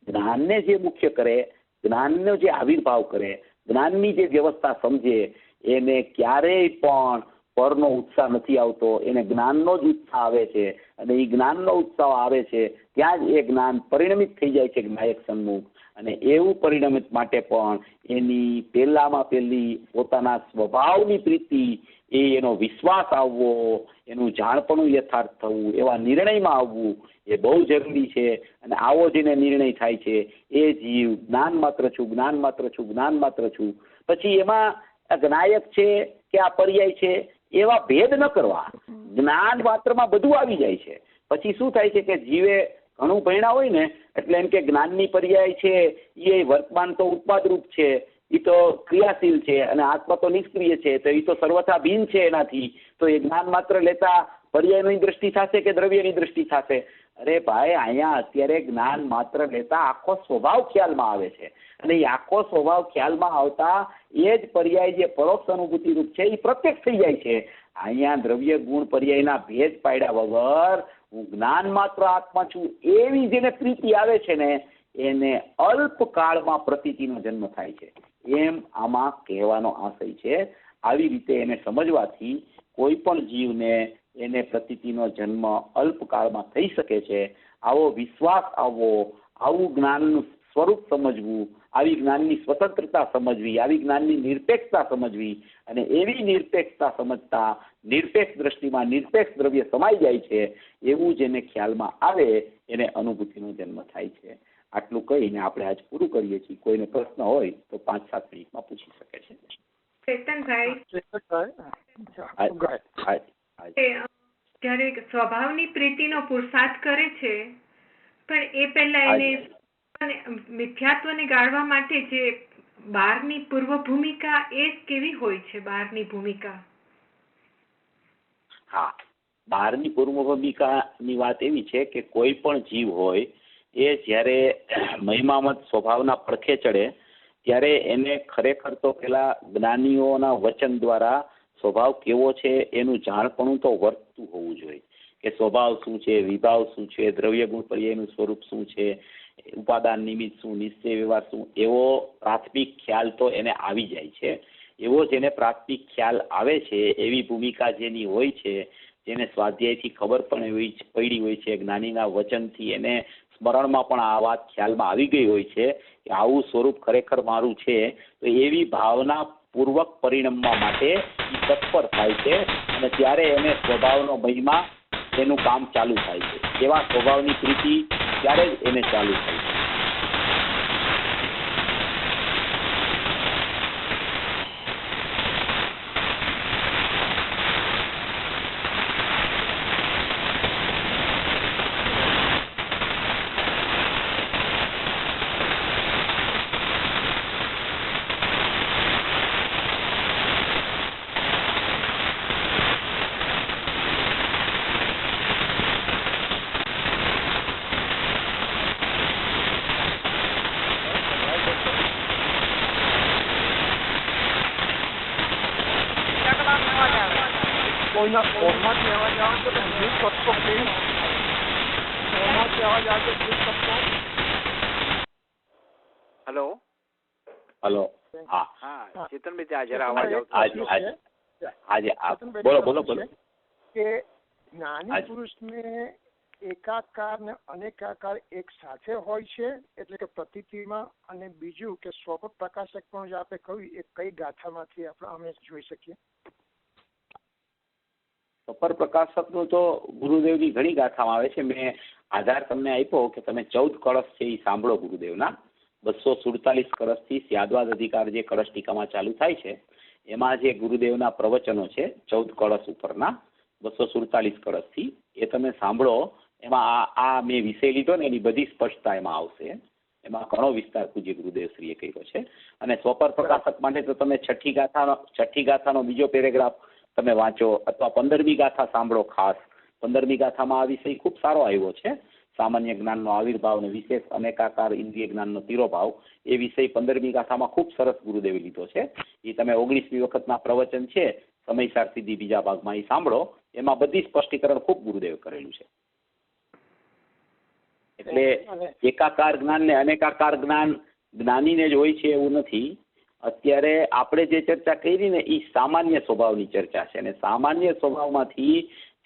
જ્ઞાનને જે મુખ્ય કરે, જ્ઞાનનો જે આવિર્ભાવ કરે, જ્ઞાનની જે વ્યવસ્થા સમજે, એને ક્યારેય પણ પરનો ઉત્સાહ નથી આવતો, એને જ્ઞાનનો જ ઉત્સાહ આવે છે. અને એ જ્ઞાનનો ઉત્સાહ આવે છે ત્યાં જ એ જ્ઞાન પરિણમિત થઈ જાય છે જ્ઞાયક સન્મુખ. અને એવું પરિણમિત માટે પણ એની પહેલામાં પહેલી પોતાના સ્વભાવની પ્રીતિ, એનો વિશ્વાસ આવવો, એનું જાણપણું યથાર્થ થવું, એવા નિર્ણયમાં આવવું એ બહુ જરૂરી છે. અને આવો જેને નિર્ણય થાય છે એ જીવ જ્ઞાન માત્ર છું, જ્ઞાન માત્ર છું, જ્ઞાન માત્ર છું. પછી એમાં જ્ઞાયક છે કે આ પર્યાય છે એવા ભેદ ન કરવા, જ્ઞાન માત્રમાં બધું આવી જાય છે. પછી શું થાય છે કે જીવે ઘણું ભણ્યા હોય ને એટલે એમ કે જ્ઞાનની પર્યાય છે એ વર્તમાન તો ઉત્પાદરૂપ છે, એ તો ક્રિયાશીલ છે અને આત્મા તો નિષ્ક્રિય છે, તો એ તો સર્વથા ભિન્ન છે એનાથી. તો એ જ્ઞાન માત્ર લેતા પર્યાયની દ્રષ્ટિ થશે કે દ્રવ્યની દ્રષ્ટિ થશે? અરે ભાઈ, અહીંયા અત્યારે જ્ઞાન માત્ર લેતા આખો સ્વભાવ ખ્યાલમાં આવે છે. અને એ આખો સ્વભાવ ખ્યાલમાં આવતા એ જ પર્યાય જે પરોક્ષ અનુભૂતિ રૂપ છે એ પ્રત્યક્ષ થઈ જાય છે. અહીંયા દ્રવ્ય ગુણ પર્યાયના ભેદ પાડ્યા વગર હું જ્ઞાન માત્ર આત્મા છું એવી જેને પ્રીતિ આવે છે ને, એને અલ્પકાળમાં પ્રતીતિનો જન્મ થાય છે, એમ આમાં કહેવાનો આશય છે. આવી રીતે એને સમજવાથી કોઈ પણ જીવને એને પ્રતીતિનો જન્મ અલ્પકાળમાં થઈ શકે છે. આવો વિશ્વાસ આવવો, આવું જ્ઞાનનું સ્વરૂપ સમજવું, આવી જ્ઞાનની સ્વતંત્રતા સમજવી, આવી જ્ઞાનની નિરપેક્ષતા સમજવી, અને એવી નિરપેક્ષતા સમજતા નિરપેક્ષ દ્રષ્ટિમાં નિરપેક્ષ દ્રવ્ય સમાઈ જાય છે, એવું જેને ખ્યાલમાં આવે એને અનુભૂતિનો જન્મ થાય છે. આટલું કહીને આપણે આજ પૂરું કરીએ છીએ. કોઈને પ્રશ્ન હોય તો 5-7 મિનિટમાં પૂછી શકે છે. જ્યારે સ્વભાવની પ્રીતિનો પુરુષાર્થ કરે છે, પણ એ પહેલા એને મિથ્યાત્વને ગાળવા માટે જે બહારની પૂર્વ ભૂમિકા એ કેવી હોય છે? બહારની ભૂમિકા, હા, બહારની પૂર્વ ભૂમિકાની વાત એવી છે કે કોઈ પણ જીવ હોય એ જ્યારે મહિમામત સ્વભાવના પડખે ચડે ત્યારે એને ખરેખર તો પેલા જ્ઞાનીઓના વચન દ્વારા સ્વભાવ કેવો છે એનું જાણપણું તો વર્તતું હોવું જોઈએ કે સ્વભાવ શું છે, વિભાવ શું છે, દ્રવ્ય ગુણ પર્યાયનું સ્વરૂપ શું છે, ઉપાદાન નિમિત્ત શું, નિશ્ચય વ્યવહાર શું, એવો પ્રાથમિક ખ્યાલ તો એને આવી જાય છે. એવો જેને પ્રાથમિક ખ્યાલ આવે છે એવી ભૂમિકા જેની હોય છે, જેને સ્વાધ્યાયથી ખબર પણ પડી હોય છે, જ્ઞાનીના વચનથી એને સ્મરણમાં પણ આ વાત ખ્યાલમાં આવી ગઈ હોય છે કે આવું સ્વરૂપ ખરેખર મારું છે, તો એવી ભાવના પૂર્વક પરિણમવા માટે તત્પર થાય છે. અને ત્યારે એને સ્વભાવનો મહિમા એનું કામ ચાલુ થાય છે. એવા સ્વભાવની પ્રીતિ ત્યારે જ એને ચાલુ થાય છે. હેલો હેલો, હા હા, ચેતનભાઈ ત્યાં જરા અવાજ આવતો. બોલો. કે જ્ઞાની પુરુષને એકાકાર ને અનેકાકાર એક સાથે હોય છે, એટલે કે પ્રતીતિમાં, અને બીજું કે સ્વપ પ્રકાશક પણ જે આપણે કહ્યું એ કઈ ગાથામાંથી આપણે અમે જોઈ શકીએ? સફર પ્રકાશકનું તો ગુરુદેવની ઘણી ગાથામાં આવે છે. મેં આધાર તમને આપ્યો કે તમે 14 કળશ છે એ સાંભળો ગુરુદેવના. 247 કળશથી સ્યાદવાદ અધિકાર જે કળશ ટીકામાં ચાલુ થાય છે એમાં જે ગુરુદેવના પ્રવચનો છે 14 કળશ ઉપરના 247 કળશથી, એ તમે સાંભળો. એમાં આ મેં વિષય લીધો ને એની બધી સ્પષ્ટતા એમાં આવશે. એમાં ઘણો વિસ્તાર પૂજ્ય ગુરુદેવશ્રીએ કર્યો છે. અને સ્વપર પ્રકાશક માટે તો તમે છઠ્ઠી ગાથાનો બીજો પેરેગ્રાફ તમે વાંચો અથવા 15મી ગાથા સાંભળો. ખાસ 15મી ગાથામાં આ વિષય ખૂબ સારો આવ્યો છે. સામાન્ય જ્ઞાનનો આવિર્ભાવ અને વિશેષ અનેકાકાર ઇન્દ્રિય જ્ઞાનનો તિરોભાવ એ વિષય 15મી ગાથામાં ખૂબ સરસ ગુરુદેવે લીધો છે. એ તમે 19મી વખતના પ્રવચન છે સમયસાર સિદ્ધિ બીજા ભાગમાં એ સાંભળો. એમાં બધી સ્પષ્ટીકરણ ખૂબ ગુરુદેવે કરેલું છે. એટલે એકાકાર જ્ઞાન ને અનેકાકાર જ્ઞાન જ્ઞાનીને જ હોય છે એવું નથી. અત્યારે આપણે જે ચર્ચા કરી ને એ સામાન્ય સ્વભાવની ચર્ચા છે. અને સામાન્ય સ્વભાવમાંથી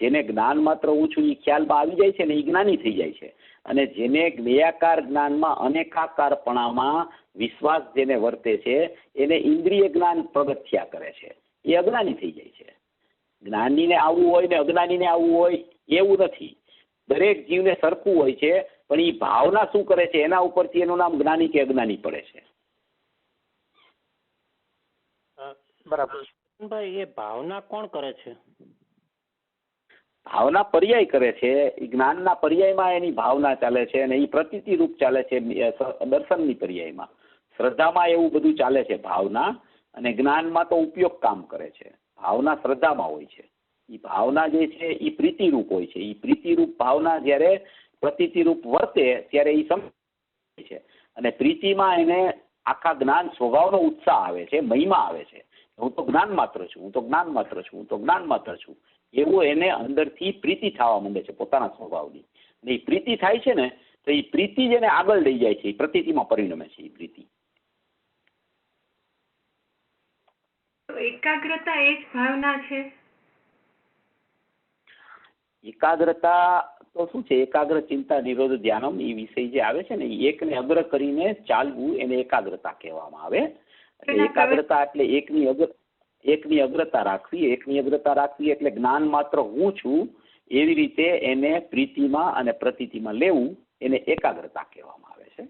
જેને જ્ઞાન માત્ર ઊંચું એ ખ્યાલમાં આવી જાય છે ને એ જ્ઞાની થઈ જાય છે. અને જેને જ્ઞેયાકાર જ્ઞાનમાં અનેકાકારપણામાં વિશ્વાસ જેને વર્તે છે એને ઇન્દ્રિય જ્ઞાન પગથિયા કરે છે, એ અજ્ઞાની થઈ જાય છે. જ્ઞાનીને આવવું હોય ને અજ્ઞાનીને આવવું હોય એવું નથી. દરેક જીવને સરખું હોય છે, પણ એ ભાવના શું કરે છે એના ઉપરથી એનું નામ જ્ઞાની કે અજ્ઞાની પડે છે. બરાબર. ભાઈ, એ ભાવના કોણ કરે છે? ભાવના પર્યાય કરે છે. જ્ઞાનના પર્યાયમાં એની ભાવના ચાલે છે અને એ પ્રતીતિ રૂપ ચાલે છે. દર્શનની પર્યાયમાં, શ્રદ્ધામાં એવું બધું ચાલે છે ભાવના. અને જ્ઞાનમાં તો ઉપયોગ કામ કરે છે. ભાવના શ્રદ્ધામાં હોય છે. એ ભાવના જે છે એ પ્રીતિરૂપ હોય છે. એ પ્રીતિરૂપ ભાવના જ્યારે પ્રતીતિરૂપ વર્તે ત્યારે એ સમજે છે. અને પ્રીતિમાં એને આખા જ્ઞાન સ્વભાવનો ઉત્સાહ આવે છે, મહિમા આવે છે. હું તો જ્ઞાન માત્ર છું, હું તો જ્ઞાન માત્ર છું, હું તો જ્ઞાન માત્ર છું, એવું એને અંદરથી પ્રીતિ થવા માંડે છે પોતાના સ્વભાવની. અને એ પ્રીતિ થાય છે ને તો એ પ્રીતિ જેને આગળ લઈ જાય છે, એ પ્રતીતિમાં પરિણમે છે. એ પ્રીતિ એકાગ્રતા એ જ ભાવના છે. એકાગ્રતા તો શું છે? એકાગ્ર ચિંતા નિરોધ ધ્યાનમ એ વિષય જે આવે છે ને એ એકને અગ્ર કરીને ચાલવું એને એકાગ્રતા કહેવામાં આવે. એટલે એકાગ્રતા એટલે એકની અગ્રતા રાખવી. એકની અગ્રતા રાખવી એટલે જ્ઞાન માત્ર હું છું એવી રીતે એને પ્રીતિમાં અને પ્રતીતિમાં લેવું એને એકાગ્રતા કહેવામાં આવે છે.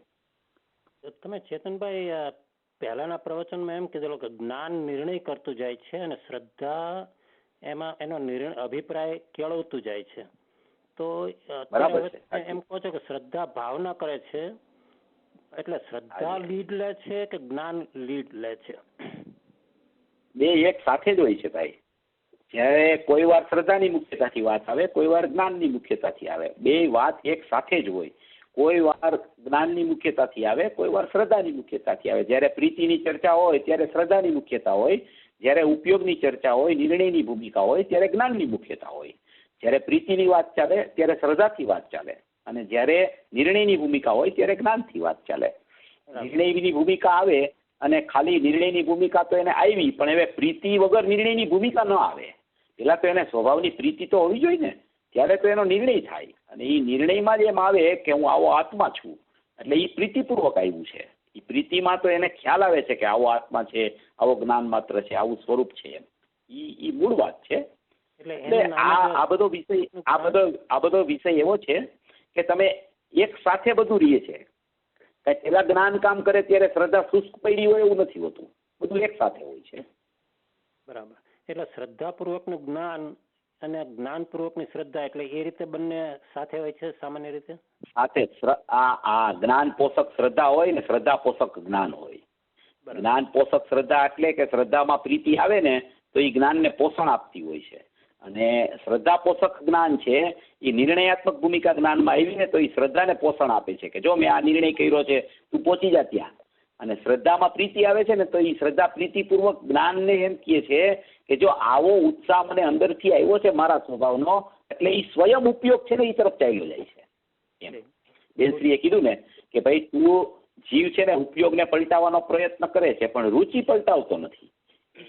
તમે ચેતનભાઈ પહેલાના પ્રવચનમાં એમ કીધેલું કે જ્ઞાન નિર્ણય કરતું જાય છે અને શ્રદ્ધા એમાં એનો અભિપ્રાય કેળવતું જાય છે. તો એમ કહો છો કે શ્રદ્ધા ભાવના કરે છે, એટલે શ્રદ્ધા લીડ લે છે કે જ્ઞાન લીડ લે છે? બે એક સાથે જ હોય છે ભાઈ. જ્યારે કોઈ વાર શ્રદ્ધાની મુખ્યતાથી વાત આવે, કોઈ વાર જ્ઞાનની મુખ્યતાથી આવે. બે વાત એક સાથે જ હોય. કોઈ વાર જ્ઞાનની મુખ્યતાથી આવે, કોઈ વાર શ્રદ્ધાની મુખ્યતાથી આવે. જ્યારે પ્રીતિની ચર્ચા હોય ત્યારે શ્રદ્ધાની મુખ્યતા હોય. જ્યારે ઉપયોગની ચર્ચા હોય, નિર્ણયની ભૂમિકા હોય ત્યારે જ્ઞાનની મુખ્યતા હોય. જ્યારે પ્રીતિની વાત ચાલે ત્યારે શ્રદ્ધાથી વાત ચાલે. અને જ્યારે નિર્ણયની ભૂમિકા હોય ત્યારે જ્ઞાનથી વાત ચાલે. નિર્ણયની ભૂમિકા આવે અને ખાલી નિર્ણયની ભૂમિકા તો એને આવી, પણ હવે પ્રીતિ વગર નિર્ણયની ભૂમિકા ન આવે. પેલા તો એને સ્વભાવની પ્રીતિ તો હોવી જોઈએ ને, ત્યારે તો એનો નિર્ણય થાય. અને એ નિર્ણયમાં જ એમ આવે કે હું આવો આત્મા છું, એટલે એ પ્રીતિપૂર્વક આવ્યું છે. એ પ્રીતિમાં તો એને ખ્યાલ આવે છે કે આવો આત્મા છે, આવો જ્ઞાન માત્ર છે, આવું સ્વરૂપ છે. એમ એ મૂળ વાત છે. એટલે આ બધો વિષય એવો છે કે તમે એક સાથે બધું રહીએ છે. પેલા જ્ઞાન કામ કરે ત્યારે શ્રદ્ધા શુષ્ક પડી હોય એવું નથી હોતું. બધું એક સાથે હોય છે. બરાબર. એટલે શ્રદ્ધાપૂર્વકનું જ્ઞાન અને જ્ઞાનપૂર્વકની શ્રદ્ધા, એટલે એ રીતે બંને સાથે હોય છે સામાન્ય રીતે? સાથે. આ જ્ઞાન પોષક શ્રદ્ધા હોય ને શ્રદ્ધા પોષક જ્ઞાન હોય. જ્ઞાન પોષક શ્રદ્ધા એટલે કે શ્રદ્ધામાં પ્રીતિ આવે ને તો એ જ્ઞાનને પોષણ આપતી હોય છે. અને શ્રદ્ધા પોષક જ્ઞાન છે એ નિર્ણયાત્મક ભૂમિકા જ્ઞાનમાં આવી ને તો એ શ્રદ્ધાને પોષણ આપે છે કે જો મેં આ નિર્ણય કર્યો છે, તું પહોંચી જા ત્યાં. અને શ્રદ્ધામાં પ્રીતિ આવે છે ને તો એ શ્રદ્ધા પ્રીતિપૂર્વક જ્ઞાનને એમ કહે છે કે જો આવો ઉત્સાહ મને અંદરથી આવ્યો છે મારા સ્વભાવનો, એટલે એ સ્વયં ઉપયોગ છે ને એ તરફ ચાલ્યો જાય છે. એમ બેનશ્રીએ કીધું ને કે ભાઈ તું જીવ છે ને ઉપયોગને પલટાવવાનો પ્રયત્ન કરે છે પણ રુચિ પલટાવતો નથી.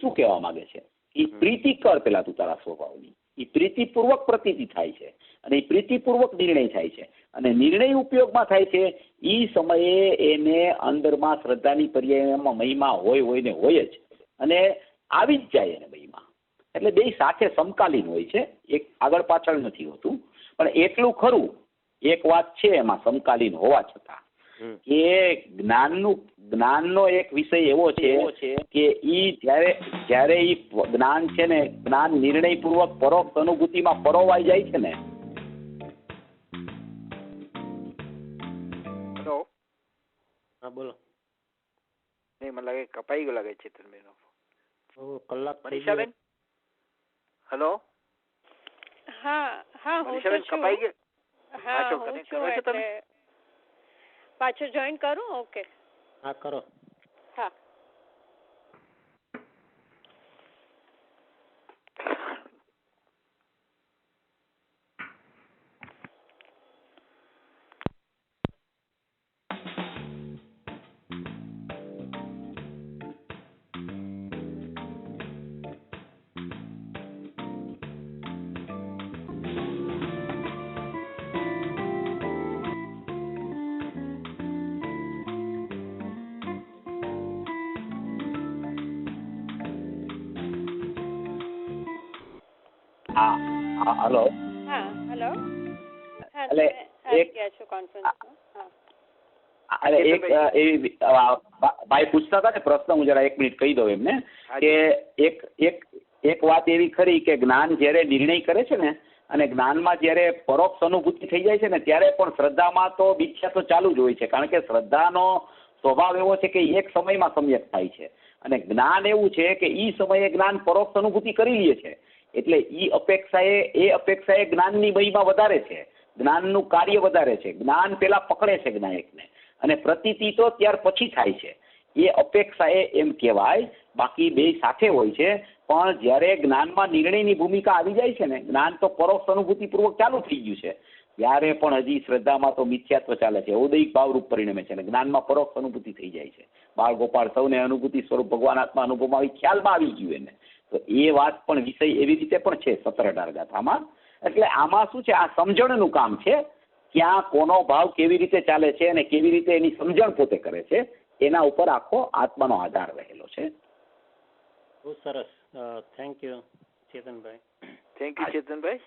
શું કહેવા માંગે છે? એ પ્રીતિ કર પેલા તું તારા સ્વભાવની. એ પ્રીતિપૂર્વક પ્રતીતિ થાય છે અને એ પ્રીતિપૂર્વક નિર્ણય થાય છે. અને નિર્ણય ઉપયોગમાં થાય છે એ સમયે એને અંદરમાં શ્રદ્ધાની પર્યાયમાં મહિમા હોય ને હોય જ, અને આવી જ જાય એને મહિમા. એટલે બે સાથે સમકાલીન હોય છે, એક આગળ પાછળ નથી હોતું. પણ એટલું ખરું એક વાત છે એમાં સમકાલીન હોવા છતાં કે જ્ઞાનનો એક વિષય એવો છે કે ઈ જ્યારે ઈ જ્ઞાન છે ને જ્ઞાન નિર્ણયપૂર્વક પરોક્ષ અનુભૂતિમાં પરોવાઈ જાય છે ને હા બોલો. નહીં, મને લાગે કપાઈ ગયો લાગે ચેતનભાઈ નો. કલાક થઈ ગયો. મનીષાબેન, હેલો. હા હા હું તો મનીષાબેન છું. કપાઈ ગયો. હા પાછો હું connect છું કરો છો તમે? એટલે પાછું જોઈન કરું. ઓકે હા કરો. હા. હા હલો. હા હેલો. હા એટલે તમે આવી એક- ગયા છો કોન્ફરન્સમાં. હા અરે એક એવી ભાઈ પૂછતા હતા ને પ્રશ્ન, હું જરા 1 મિનિટ કહી દઉં એમને કે એક એક એક વાત એવી ખરી કે જ્ઞાન જ્યારે નિર્ણય કરે છે ને, અને જ્ઞાનમાં જ્યારે પરોક્ષ અનુભૂતિ થઈ જાય છે ને, ત્યારે પણ શ્રદ્ધામાં તો મિથ્યા તો ચાલુ જ હોય છે. કારણ કે શ્રદ્ધાનો સ્વભાવ એવો છે કે એક સમયમાં સમ્યક થાય છે, અને જ્ઞાન એવું છે કે એ સમયે જ્ઞાન પરોક્ષ અનુભૂતિ કરી લે છે. એટલે એ અપેક્ષાએ જ્ઞાનની મહિમા વધારે છે, જ્ઞાનનું કાર્ય વધારે છે. જ્ઞાન પેલા પકડે છે જ્ઞાયકને, અને પ્રતીતિ તો ત્યાર પછી થાય છે. એ અપેક્ષાએ એમ કહેવાય. બાકી બે સાથે હોય છે, પણ જ્યારે જ્ઞાનમાં નિર્ણયની ભૂમિકા આવી જાય છે ને, જ્ઞાન તો પરોક્ષ અનુભૂતિપૂર્વક ચાલુ થઈ ગયું છે, ત્યારે પણ હજી શ્રદ્ધામાં તો મિથ્યાત્વ ચાલે છે, ઔદયિક ભાવરૂપ પરિણમે છે, અને જ્ઞાનમાં પરોક્ષ અનુભૂતિ થઈ જાય છે. બાળ ગોપાળ સૌને અનુભૂતિ સ્વરૂપ ભગવાન આત્મા અનુભવમાં આવી, ખ્યાલમાં આવી ગયું એને. તો એ વાત પણ વિષય એવી રીતે પણ છે 17-18 ગાથામાં. એટલે આમાં શું છે, આ સમજણનું કામ છે. ક્યાં કોનો ભાવ કેવી રીતે ચાલે છે અને કેવી રીતે એની સમજણ પોતે કરે છે, એના ઉપર આખો આત્માનો આધાર રહેલો છે. બહુ સરસ. Thank you Chetanbhai. Thank you Chetanbhai.